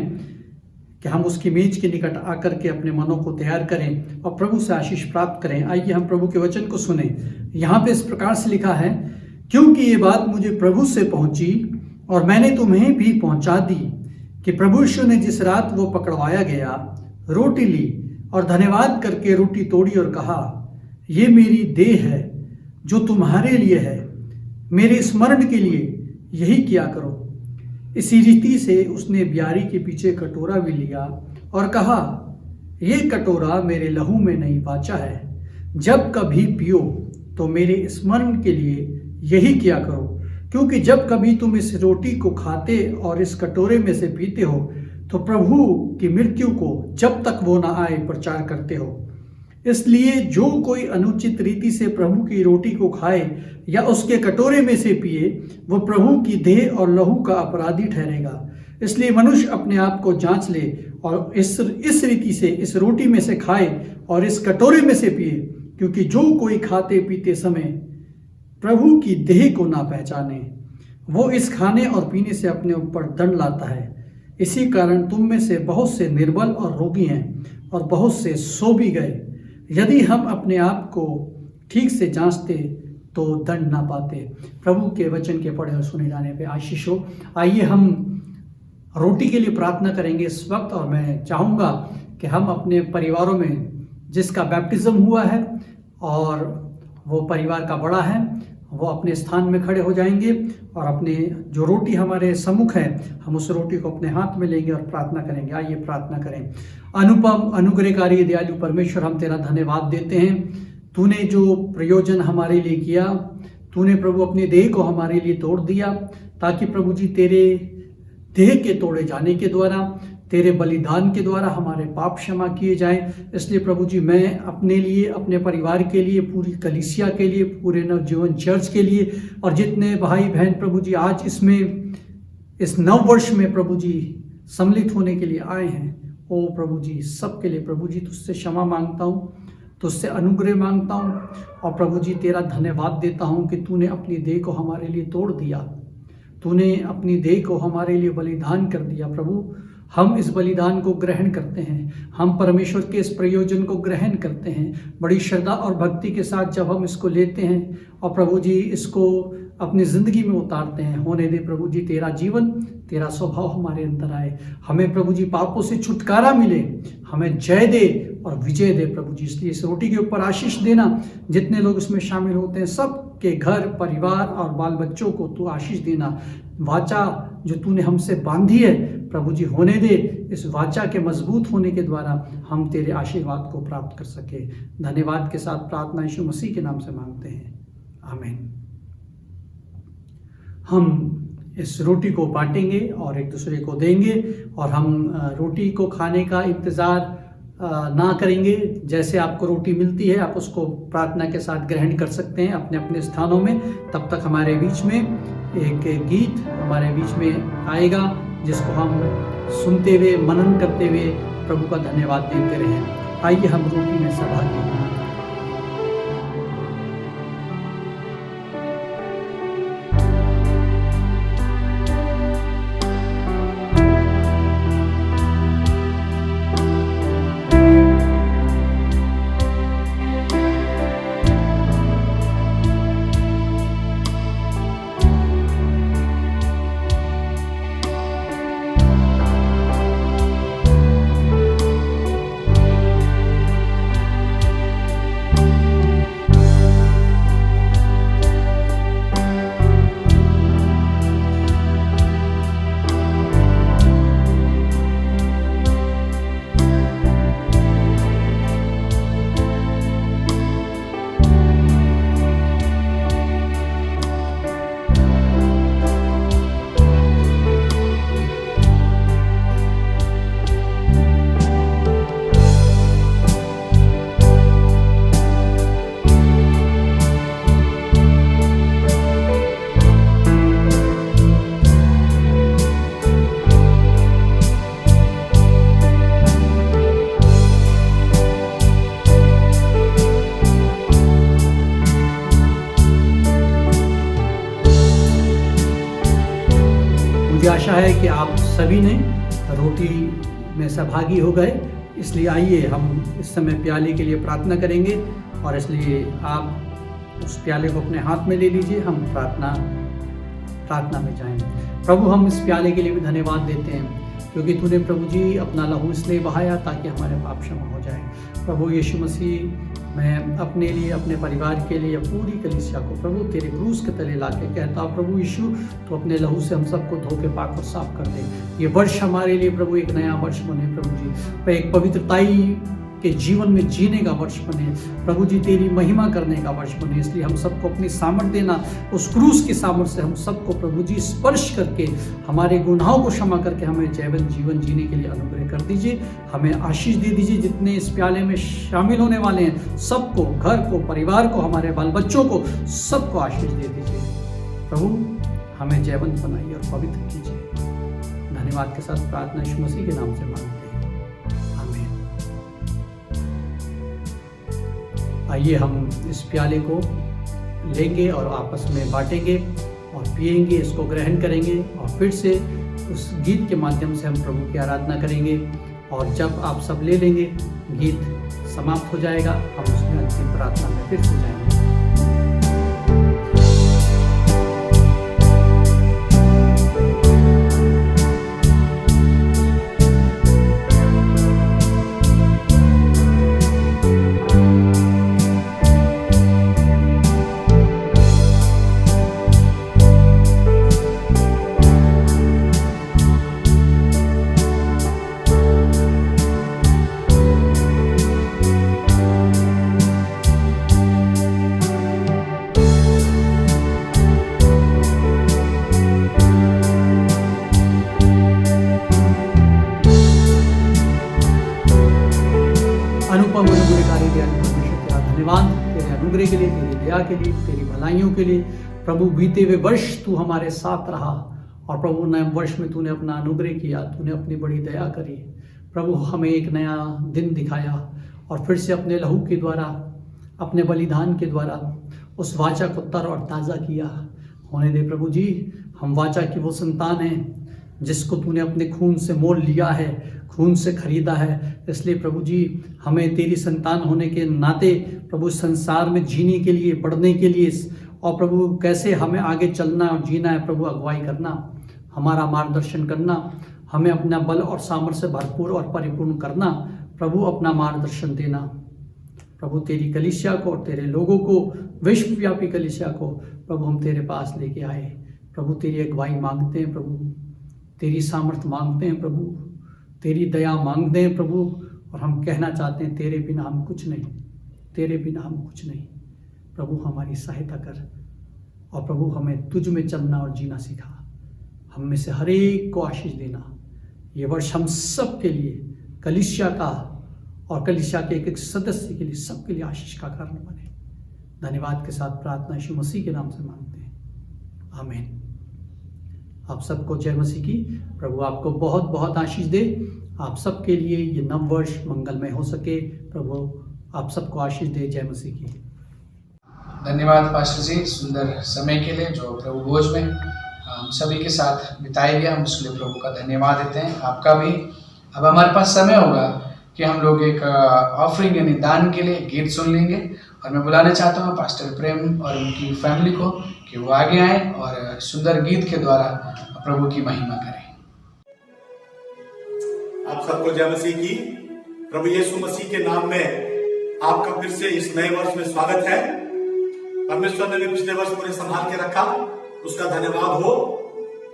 Speaker 8: कि हम उसकी मेज के निकट आकर के अपने मनों को तैयार करें और प्रभु से आशीष प्राप्त करें। आइए हम प्रभु के वचन को सुने। यहाँ पे इस प्रकार से लिखा है, क्योंकि ये बात मुझे प्रभु से पहुंची और मैंने तुम्हें भी पहुंचा दी कि प्रभु यीशु ने जिस रात वो पकड़वाया गया, रोटी ली और धन्यवाद करके रोटी तोड़ी और कहा, ये मेरी देह है जो तुम्हारे लिए है, मेरे स्मरण के लिए यही किया करो। इसी रीति से उसने ब्यारी के पीछे कटोरा भी लिया और कहा, ये कटोरा मेरे लहू में नहीं बाचा है, जब कभी पियो तो मेरे स्मरण के लिए यही किया करो। क्योंकि जब कभी तुम इस रोटी को खाते और इस कटोरे में से पीते हो तो प्रभु की मृत्यु को जब तक वो ना आए प्रचार करते हो। इसलिए जो कोई अनुचित रीति से प्रभु की रोटी को खाए या उसके कटोरे में से पिए, वो प्रभु की देह और लहू का अपराधी ठहरेगा। इसलिए मनुष्य अपने आप को जांच ले और इस रीति से इस रोटी में से खाए और इस कटोरे में से पिए, क्योंकि जो कोई खाते पीते समय प्रभु की देह को ना पहचाने, वो इस खाने और पीने से अपने ऊपर दंड लाता है। इसी कारण तुम में से बहुत से निर्बल और रोगी हैं और बहुत से सो भी गए। यदि हम अपने आप को ठीक से जांचते तो दंड ना पाते। प्रभु के वचन के पढ़े और सुने जाने पे आशीष हो। आइए हम रोटी के लिए प्रार्थना करेंगे इस वक्त, और मैं चाहूँगा कि हम अपने परिवारों में जिसका बैप्टिज्म हुआ है और वो परिवार का बड़ा है, वो अपने स्थान में खड़े हो जाएंगे और अपने जो रोटी हमारे सम्मुख है हम उस रोटी को अपने हाथ में लेंगे और प्रार्थना करेंगे। आइए प्रार्थना करें। अनुपम अनुग्रहकारी दयालु परमेश्वर, हम तेरा धन्यवाद देते हैं। तूने जो प्रयोजन हमारे लिए किया, तूने प्रभु अपने देह को हमारे लिए तोड़ दिया, ताकि प्रभु जी तेरे देह के तोड़े जाने के द्वारा, तेरे बलिदान के द्वारा हमारे पाप क्षमा किए जाएं। इसलिए प्रभु जी मैं अपने लिए, अपने परिवार के लिए, पूरी कलीसिया के लिए, पूरे नवजीवन चर्च के लिए और जितने भाई बहन प्रभु जी आज इसमें इस नव वर्ष में प्रभु जी सम्मिलित होने के लिए आए हैं, ओ प्रभु जी सबके लिए प्रभु जी तुझसे क्षमा मांगता हूँ, तुझसे अनुग्रह मांगता हूँ और प्रभु जी तेरा धन्यवाद देता हूँ कि तूने अपनी देह को हमारे लिए तोड़ दिया, तूने अपनी देह को हमारे लिए बलिदान कर दिया। प्रभु हम इस बलिदान को ग्रहण करते हैं, हम परमेश्वर के इस प्रयोजन को ग्रहण करते हैं बड़ी श्रद्धा और भक्ति के साथ। जब हम इसको लेते हैं और प्रभु जी इसको अपनी ज़िंदगी में उतारते हैं, होने दे प्रभु जी तेरा जीवन, तेरा स्वभाव हमारे अंदर आए, हमें प्रभु जी पापों से छुटकारा मिले, हमें जय दे और विजय दे प्रभु जी। इसलिए इस रोटी के ऊपर आशीष देना, जितने लोग इसमें शामिल होते हैं सब के घर परिवार और बाल बच्चों को तू आशीष देना। वाचा जो तूने हमसे बांधी है प्रभु जी, होने दे इस वाचा के मजबूत होने के द्वारा हम तेरे आशीर्वाद को प्राप्त कर सके। धन्यवाद के साथ प्रार्थना यीशु मसीह के नाम से मांगते हैं, आमीन। हम इस रोटी को बांटेंगे और एक दूसरे को देंगे और हम रोटी को खाने का इंतज़ार ना करेंगे। जैसे आपको रोटी मिलती है आप उसको प्रार्थना के साथ ग्रहण कर सकते हैं अपने अपने स्थानों में। तब तक हमारे बीच में एक गीत हमारे बीच में आएगा जिसको हम सुनते हुए मनन करते हुए प्रभु का धन्यवाद देते रहें। आइए हम रोटी में सहभागी हों। मुझे आशा है कि आप सभी ने रोटी में सहभागी हो गए। इसलिए आइए हम इस समय प्याले के लिए प्रार्थना करेंगे और इसलिए आप उस प्याले को अपने हाथ में ले लीजिए। हम प्रार्थना में जाएं। प्रभु हम इस प्याले के लिए भी धन्यवाद देते हैं क्योंकि तूने प्रभु जी अपना लहू इसलिए बहाया ताकि हमारे पाप क्षमा हो जाए। प्रभु यीशु मसीह मैं अपने लिए, अपने परिवार के लिए, पूरी कलीसिया को प्रभु तेरे क्रूस के तले लाके कहता हूँ प्रभु यीशु तो अपने लहू से हम सबको धो के पाक और साफ कर दे। ये वर्ष हमारे लिए प्रभु एक नया वर्ष बने प्रभु जी, एक पवित्रताई के जीवन में जीने का वर्ष बने प्रभु जी, तेरी महिमा करने का वर्ष बने। इसलिए हम सबको अपनी सामर्थ देना, उस क्रूस की सामर्थ से हम सबको प्रभु जी स्पर्श करके हमारे गुनाहों को क्षमा करके हमें जीवन जीने के लिए अनुग्रह कर दीजिए। हमें आशीष दे दीजिए। जितने इस प्याले में शामिल होने वाले हैं सबको, घर को, परिवार को, हमारे बाल बच्चों को, सबको आशीष दे दीजिए। प्रभु हमें जयवंत बनाइए और पवित्र कीजिए। धन्यवाद के साथ प्रार्थना यीशु मसीह के नाम से मांगते हैं, आमीन। आइए हम इस प्याले को लेंगे और आपस में बांटेंगे और पिएंगे, इसको ग्रहण करेंगे और फिर से उस गीत के माध्यम से हम प्रभु की आराधना करेंगे। और जब आप सब ले लेंगे, गीत समाप्त हो जाएगा, हम उसमें अंतिम प्रार्थना में फिर से जाएंगे। तेरी दया के लिए, तेरी भलाइयों के लिए। प्रभु बीते हुए वर्ष तू हमारे साथ रहा और प्रभु नए वर्ष में तूने अपना अनुग्रह किया, तूने अपनी बड़ी दया करी। प्रभु हमें एक नया दिन दिखाया और फिर से अपने लहू के द्वारा, अपने बलिदान के द्वारा उस वाचा को तर और ताज़ा किया। होने दे प्रभु जी, हम वाचा की वो संतान हैं जिसको तूने अपने खून से मोल लिया है, खून से खरीदा है। इसलिए प्रभु जी, हमें तेरी संतान होने के नाते प्रभु संसार में जीने के लिए, बढ़ने के लिए और प्रभु कैसे हमें आगे चलना और जीना है, प्रभु अगुवाई करना, हमारा मार्गदर्शन करना, हमें अपना बल और सामर्थ्य से भरपूर और परिपूर्ण करना। प्रभु अपना मार्गदर्शन देना। प्रभु तेरी कलीसिया को और तेरे लोगों को, विश्वव्यापी कलीसिया को प्रभु हम तेरे पास लेके आए। प्रभु तेरी अगुवाई मांगते हैं, प्रभु तेरी सामर्थ्य मांगते हैं, प्रभु तेरी दया मांगते हैं प्रभु। और हम कहना चाहते हैं, तेरे बिना हम कुछ नहीं, तेरे बिना हम कुछ नहीं। प्रभु हमारी सहायता कर और प्रभु हमें तुझ में चलना और जीना सिखा। हम में से हर एक को आशीष देना। ये वर्ष हम सब के लिए, कलीसिया का और कलीसिया के एक एक सदस्य के लिए, सबके लिए आशीष का कारण बने। धन्यवाद के साथ प्रार्थना यीशु मसीह के नाम से मांगते हैं, आमीन। आप सबको जय मसीह की। प्रभु आपको बहुत बहुत आशीष दे। आप सबके लिए ये नव वर्ष मंगलमय हो सके। प्रभु आप सबको आशीष दे। जय मसीह की।
Speaker 1: धन्यवाद पास्टर जी, सुंदर समय के लिए जो प्रभु भोज में हम सभी के साथ बिताया गया, हम उसके लिए प्रभु का धन्यवाद देते हैं। आपका भी। अब हमारे पास समय होगा कि हम लोग एक ऑफरिंग यानी दान के लिए गीत सुन लेंगे और मैं बुलाना चाहता हूँ पास्टर प्रेम और उनकी फैमिली को कि वो आगे आए और सुंदर गीत के द्वारा प्रभु की महिमा करें।
Speaker 9: आप सबको जय मसीह की। प्रभु यीशु मसीह के नाम में आपका फिर से इस नए वर्ष में स्वागत है। परमेश्वर ने भी पिछले वर्ष पूरे संभाल के रखा, उसका धन्यवाद हो।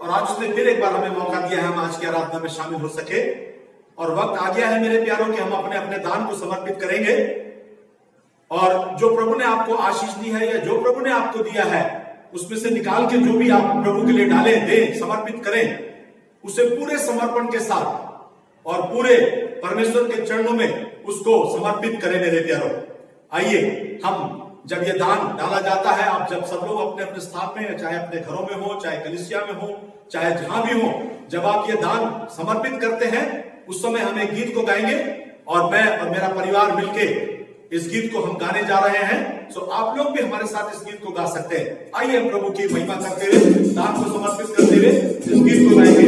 Speaker 9: और आज उसने फिर एक बार हमें मौका दिया है हम आज की आराधना में शामिल हो सके। और वक्त आ गया है मेरे प्यारों कि हम अपने अपने दान को समर्पित करेंगे। और जो प्रभु ने आपको आशीष दी है या जो प्रभु ने आपको दिया है, उसमें से निकाल के जो भी आप प्रभु के लिए डालें, दें, समर्पित करें, उसे पूरे समर्पण के साथ और पूरे परमेश्वर के चरणों में उसको समर्पित करें मेरे प्यारों। आइए, हम जब ये दान डाला जाता है, आप जब सब लोग अपने अपने स्थान में, चाहे अपने घरों में हो, चाहे कलीसिया में हो, चाहे जहां भी हो, जब आप ये दान समर्पित करते हैं, उस समय हम एक गीत को गाएंगे और मैं और मेरा परिवार मिलके इस गीत को हम गाने जा रहे हैं। सो आप लोग भी हमारे साथ इस गीत को गा सकते हैं। आइए हम प्रभु की महिमा करते हुए, दान को समर्पित करते हुए इस गीत को गाएंगे।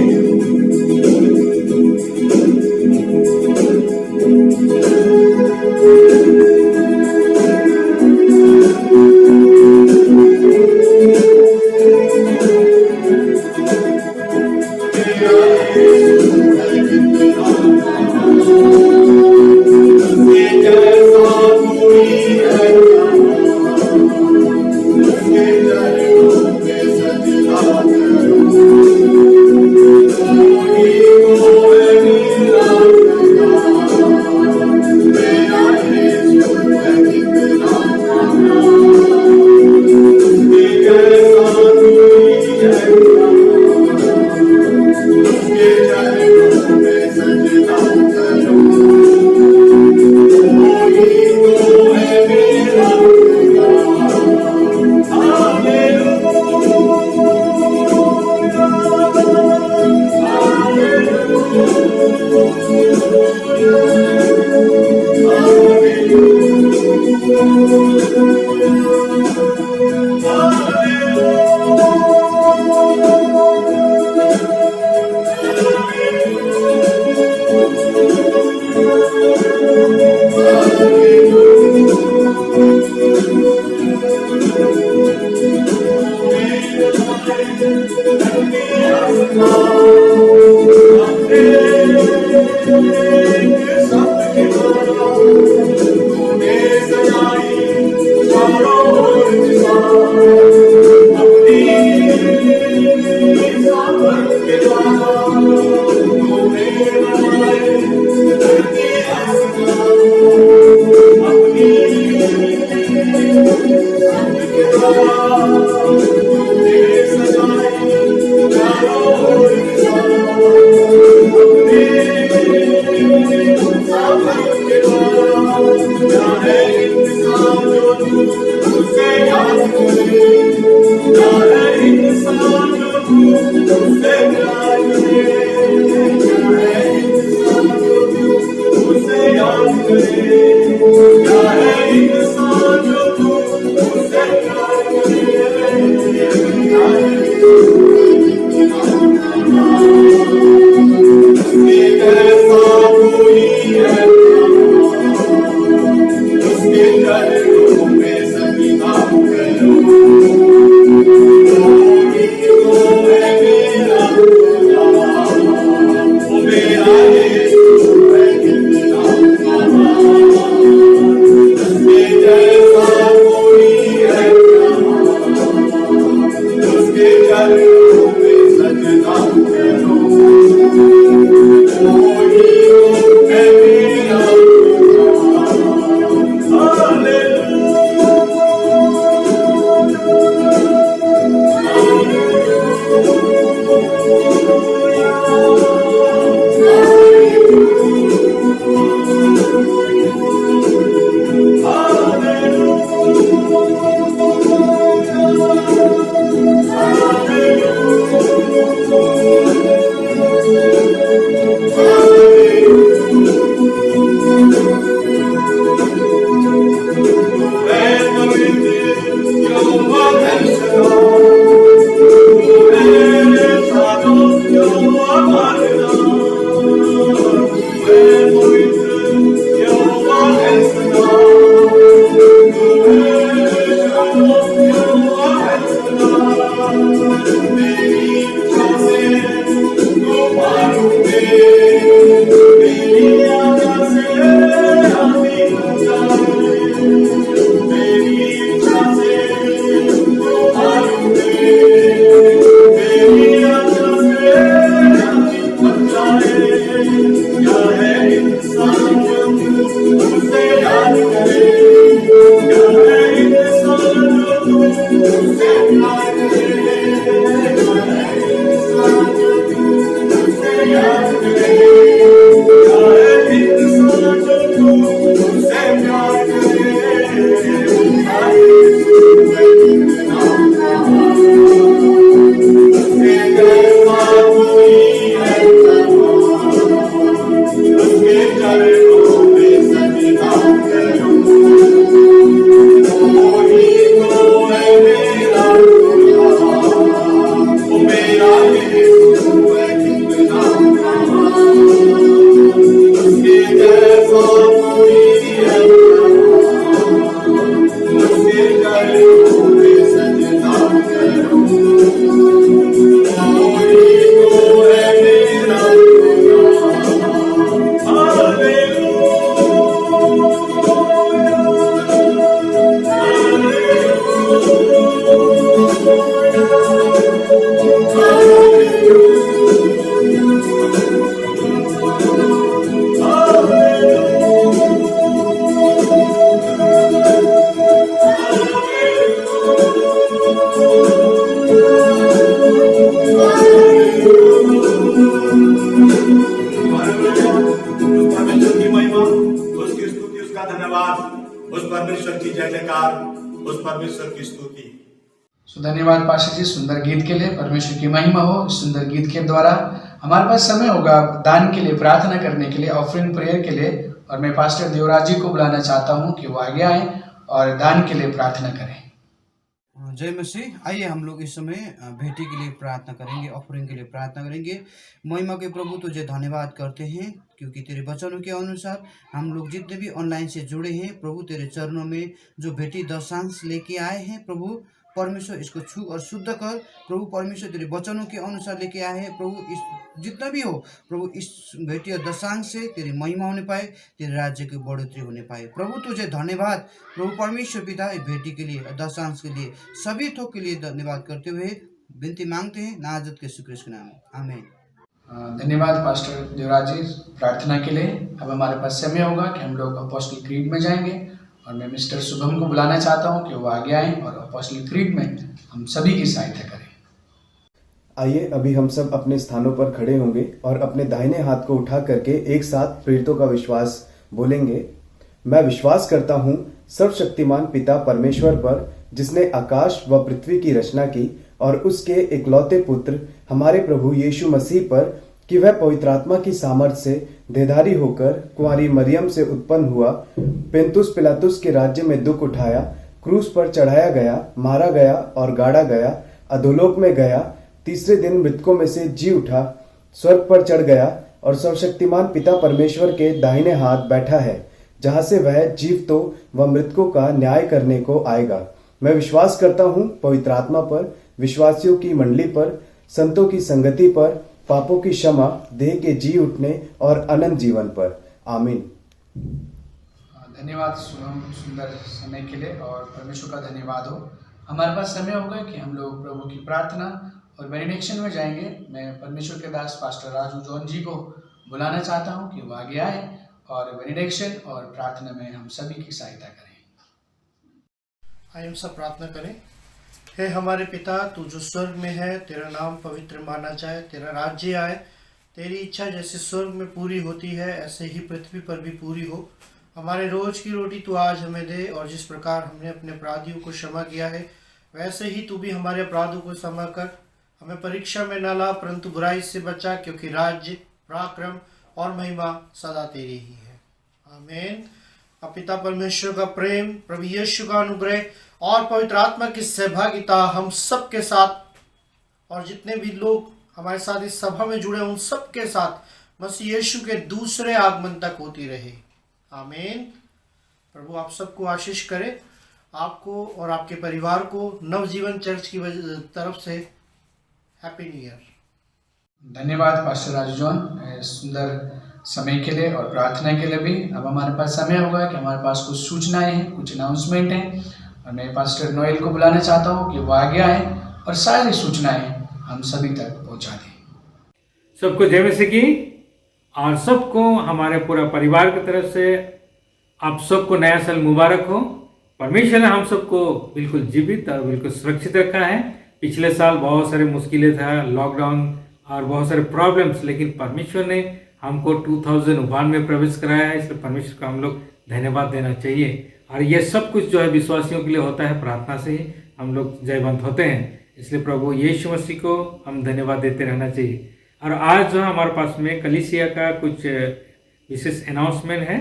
Speaker 10: Say
Speaker 9: याद करे, क्या है इंसान जो तुझसे प्यार करे, क्या है इंसान जो तुझसे याद करे, क्या है इंसान जो तुझसे प्यार करे, क्या है उसके जैसा कोई है उसके चरणों में सजदा करो, कोई तो है मेरा खुदा, वो मेरा यीशु है कितना महान, उसके जैसा कोई है उसके चरणों में सजदा करो, कोई तो है मेरा
Speaker 1: धन्यवाद पास्टर जी सुंदर गीत के लिए। परमेश्वर की महिमा हो। सुंदर गीत के द्वारा हमारे पास समय होगा दान के लिए, प्रार्थना करने के लिए, ऑफरिंग प्रेयर के लिए, और मैं पास्टर देवराज जी को बुलाना चाहता हूं कि वो आगे आए और दान के लिए प्रार्थना करें।
Speaker 10: जय मसीह। आइए हम लोग इस समय भेंटी के लिए प्रार्थना करेंगे, ऑफरिंग के लिए प्रार्थना करेंगे। महिमा के प्रभु तुझे धन्यवाद करते हैं क्योंकि तेरे वचनों के अनुसार हम लोग जितने भी ऑनलाइन से जुड़े हैं प्रभु, तेरे चरणों में जो भेंटी दशांश लेके आए हैं प्रभु परमेश्वर, इसको छू और शुद्ध कर प्रभु परमेश्वर। तेरे वचनों के अनुसार लेके आए हैं प्रभु, इस जितना भी हो प्रभु इस भेंटी और दशांश से तेरी महिमा होने पाए, तेरे राज्य की बढ़ोतरी होने पाए प्रभु। तुझे धन्यवाद प्रभु परमेश्वर पिता, इस भेंटी के लिए, दशांश के लिए, सभी थोक के लिए धन्यवाद करते हुए विनती मांगते हैं नाजत के यीशु कृष्ण के नाम में, आमीन।
Speaker 1: धन्यवाद पास्टर देवराज जी प्रार्थना के लिए। अब हमारे पास समय होगा कि हम लोग अपोस्टल क्रीड में जाएंगे और मैं मिस्टर शुभम को बुलाना चाहता हूं कि वो आगे आएं और अपोस्टल क्रीड में हम सभी की सहायता करें।
Speaker 11: आइए अभी हम सब अपने स्थानों पर खड़े होंगे और अपने दाहिने हाथ को उठा करके एक साथ प्रेरितों का विश्वास बोलेंगे। मैं विश्वास करता हूँ सर्वशक्तिमान पिता परमेश्वर पर, जिसने आकाश व पृथ्वी की रचना की, और उसके इकलौते पुत्र हमारे प्रभु यीशु मसीह पर कि वह पवित्र आत्मा की सामर्थ से देहधारी होकर कुंवारी मरियम से उत्पन्न हुआ, पिलातुस पिलातुस के राज्य में दुख उठाया, क्रूस पर चढ़ाया गया, मारा गया और गाड़ा गया, अधोलोक में गया, तीसरे दिन मृतकों में से जी उठा, स्वर्ग पर चढ़ गया और सर्वशक्तिमान पिता परमेश्वर के दाहिने हाथ बैठा है, जहां से वह जीवितों व मृतकों का न्याय करने को आएगा। मैं विश्वास करता हूँ पवित्र आत्मा पर, विश्वासियों की मंडली पर, संतों की संगति पर, पापों की क्षमा, देह के जी उठने और अनंत जीवन पर। आमीन।
Speaker 1: धन्यवाद शुभम, सुंदर समय के लिए, और परमेश्वर का धन्यवाद हो। हमारे पास समय होगा कि हम लोग प्रभु की प्रार्थना और बेनिडिक्शन में जाएंगे। मैं परमेश्वर के दास पास्टर राजू जॉन जी को बुलाना चाहता हूं कि वो आगे आए और बेनिडिक्शन और प्रार्थना में हम सभी की सहायता करें।
Speaker 12: आइए हम सब प्रार्थना करें। हे हमारे पिता, तू जो स्वर्ग में है, तेरा नाम पवित्र माना जाए, तेरा राज्य आए, तेरी इच्छा जैसे स्वर्ग में पूरी होती है ऐसे ही पृथ्वी पर भी पूरी हो। हमारे रोज की रोटी तू आज हमें दे, और जिस प्रकार हमने अपने अपराधियों को क्षमा किया है वैसे ही तू भी हमारे अपराधों को क्षमा कर। हमें परीक्षा में न ला, परंतु बुराई से बचा, क्योंकि राज्य, पराक्रम और महिमा सदा तेरी ही है। आमीन। अब पिता परमेश्वर का प्रेम, प्रभु यीशु का अनुग्रह और पवित्र आत्मा की सहभागिता हम सब के साथ और जितने भी लोग हमारे साथ इस सभा में जुड़े उन सब के साथ मसीह यीशु के दूसरे आगमन तक होती रहे। आमीन। प्रभु आप सबको आशीष करे, आपको और आपके परिवार को नवजीवन चर्च की तरफ से हैप्पी न्यू ईयर।
Speaker 1: धन्यवाद पास्टर राजू जॉन, सुंदर समय के लिए और प्रार्थना के लिए भी। अब हमारे पास समय होगा कि हमारे पास कुछ सूचनाएं हैं, कुछ अनाउंसमेंट हैं, और मैं पास्टर नोएल को बुलाना चाहता हूं कि वो आगे आए और सारी सूचनाएं हम सभी तक पहुंचा दें।
Speaker 3: सबको जय मसीह की, और सबको हमारे पूरा परिवार की तरफ से आप सबको नया साल मुबारक हो। परमेश्वर ने हम सबको बिल्कुल जीवित और बिल्कुल सुरक्षित रखा है। पिछले साल बहुत सारे मुश्किलें था, लॉकडाउन और बहुत सारे प्रॉब्लम्स, लेकिन परमेश्वर ने हमको 2001 में प्रवेश कराया है, इसलिए परमेश्वर का हम लोग धन्यवाद देना चाहिए। और ये सब कुछ जो है विश्वासियों के लिए होता है, प्रार्थना से ही हम लोग जयवंत होते हैं, इसलिए प्रभु यीशु मसीह को हम धन्यवाद देते रहना चाहिए। और आज जो हमारे पास में कलीसिया का कुछ विशेष अनाउंसमेंट है,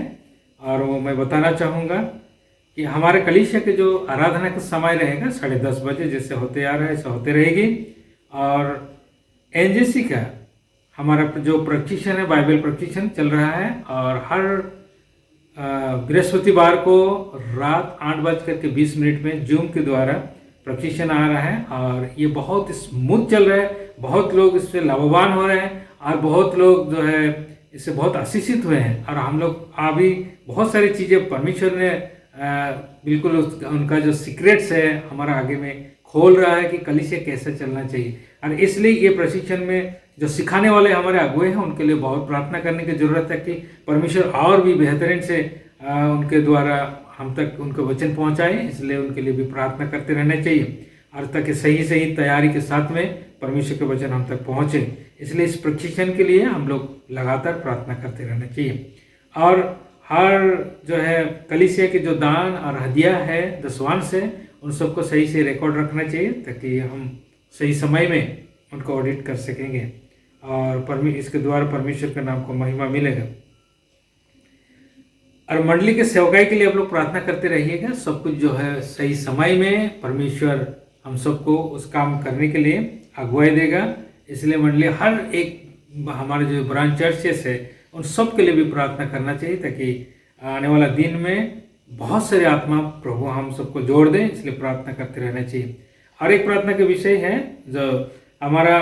Speaker 3: और वो मैं बताना चाहूँगा कि हमारे कलीसिया के जो आराधना का समय रहेगा 10:30 बजे, जैसे होते आ रहा है ऐसा होते रहेगी। और एनजेसी का हमारा जो प्रशिक्षण है, बाइबल प्रशिक्षण चल रहा है, और हर बृहस्पतिवार को रात 8:20 में जूम के द्वारा प्रशिक्षण आ रहा है, और ये बहुत स्मूथ चल रहा है। बहुत लोग इससे लाभवान हो रहे हैं, और बहुत लोग जो है इससे बहुत आशीषित हुए हैं। और हम लोग अभी बहुत सारी चीज़ें परमेश्वर ने बिल्कुल उनका जो सीक्रेट्स है हमारा आगे में खोल रहा है कि कलीसिया कैसे चलना चाहिए। और इसलिए ये प्रशिक्षण में जो सिखाने वाले हमारे अगुए हैं उनके लिए बहुत प्रार्थना करने की ज़रूरत है कि परमेश्वर और भी बेहतरीन से उनके द्वारा हम तक उनको वचन पहुंचाए, इसलिए उनके लिए भी प्रार्थना करते रहना चाहिए, और ताकि सही सही तैयारी के साथ में परमेश्वर के वचन हम तक पहुंचे। इसलिए इस प्रशिक्षण के लिए हम लोग लगातार प्रार्थना करते रहना चाहिए। और हर जो है कलीसिया के जो दान और हदिया है, दशवांश है, उन सबको सही से रिकॉर्ड रखना चाहिए, ताकि हम सही समय में उनको ऑडिट कर सकेंगे, और इसके द्वारा परमेश्वर के नाम को महिमा मिलेगा। और मंडली के सेवकाई के लिए आप लोग प्रार्थना करते रहिएगा। सब कुछ जो है सही समय में परमेश्वर हम सबको उस काम करने के लिए अगुवाई देगा। इसलिए मंडली हर एक हमारे जो ब्रांच चर्चेस है उन सब के लिए भी प्रार्थना करना चाहिए, ताकि आने वाला दिन में बहुत सारे आत्मा प्रभु हम सबको जोड़ दें, इसलिए प्रार्थना करते रहना चाहिए। और एक प्रार्थना का विषय है जो हमारा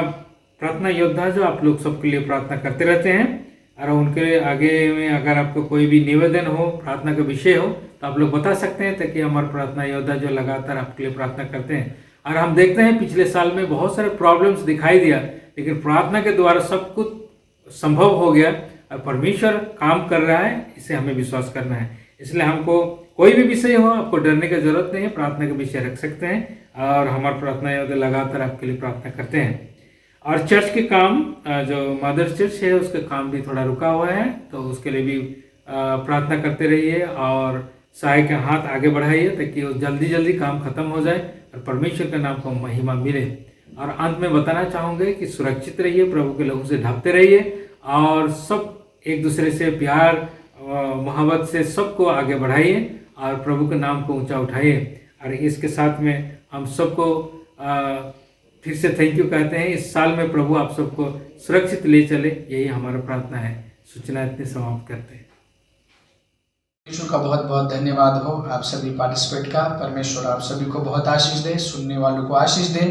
Speaker 3: प्रार्थना योद्धा जो आप लोग सबके लिए प्रार्थना करते रहते हैं, और उनके आगे में अगर आपको कोई भी निवेदन हो, प्रार्थना का विषय हो, तो आप लोग बता सकते हैं, ताकि हमारे प्रार्थना योद्धा जो लगातार आपके लिए प्रार्थना करते हैं। और हम देखते हैं पिछले साल में बहुत सारे प्रॉब्लम्स दिखाई दिया, लेकिन प्रार्थना के द्वारा सब कुछ संभव हो गया, और परमेश्वर काम कर रहा है, इसे हमें विश्वास करना है। इसलिए हमको कोई भी विषय हो, आपको डरने की जरूरत नहीं है, प्रार्थना का विषय रख सकते हैं, और हमारे प्रार्थना योद्धा लगातार आपके लिए प्रार्थना करते हैं। और चर्च के काम, जो मदर चर्च है उसका काम भी थोड़ा रुका हुआ है, तो उसके लिए भी प्रार्थना करते रहिए। और
Speaker 13: सहायक हाथ आगे बढ़ाइए ताकि वो जल्दी जल्दी काम खत्म हो जाए और परमेश्वर के नाम को महिमा मिले। और अंत में बताना चाहूँगे कि सुरक्षित रहिए, प्रभु के लहू से ढकते रहिए और सब एक दूसरे से प्यार मोहब्बत से सबको आगे बढ़ाइए और प्रभु के नाम को ऊंचा उठाइए। और इसके साथ में हम सबको फिर से थैंक यू कहते हैं। इस साल में प्रभु आप सबको सुरक्षित ले चले, यही हमारा प्रार्थना है। सूचना इतनी समाप्त करते हैं।
Speaker 1: परमेश्वर का बहुत बहुत धन्यवाद हो आप सभी पार्टिसिपेट का। परमेश्वर आप सभी को बहुत आशीष दे, सुनने वालों को आशीष दे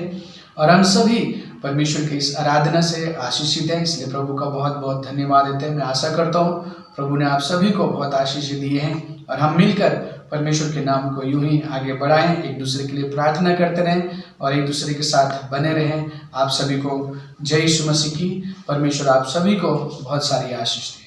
Speaker 1: और हम सभी परमेश्वर की इस आराधना से आशीषित हैं, इसलिए प्रभु का बहुत बहुत धन्यवाद देते हैं। मैं आशा करता हूँ प्रभु ने आप सभी को बहुत आशीष दिए हैं और हम मिलकर परमेश्वर के नाम को यूं ही आगे बढ़ाएं, एक दूसरे के लिए प्रार्थना करते रहें और एक दूसरे के साथ बने रहें। आप सभी को जय यीशु मसीह की। परमेश्वर आप सभी को बहुत सारी आशीष दे।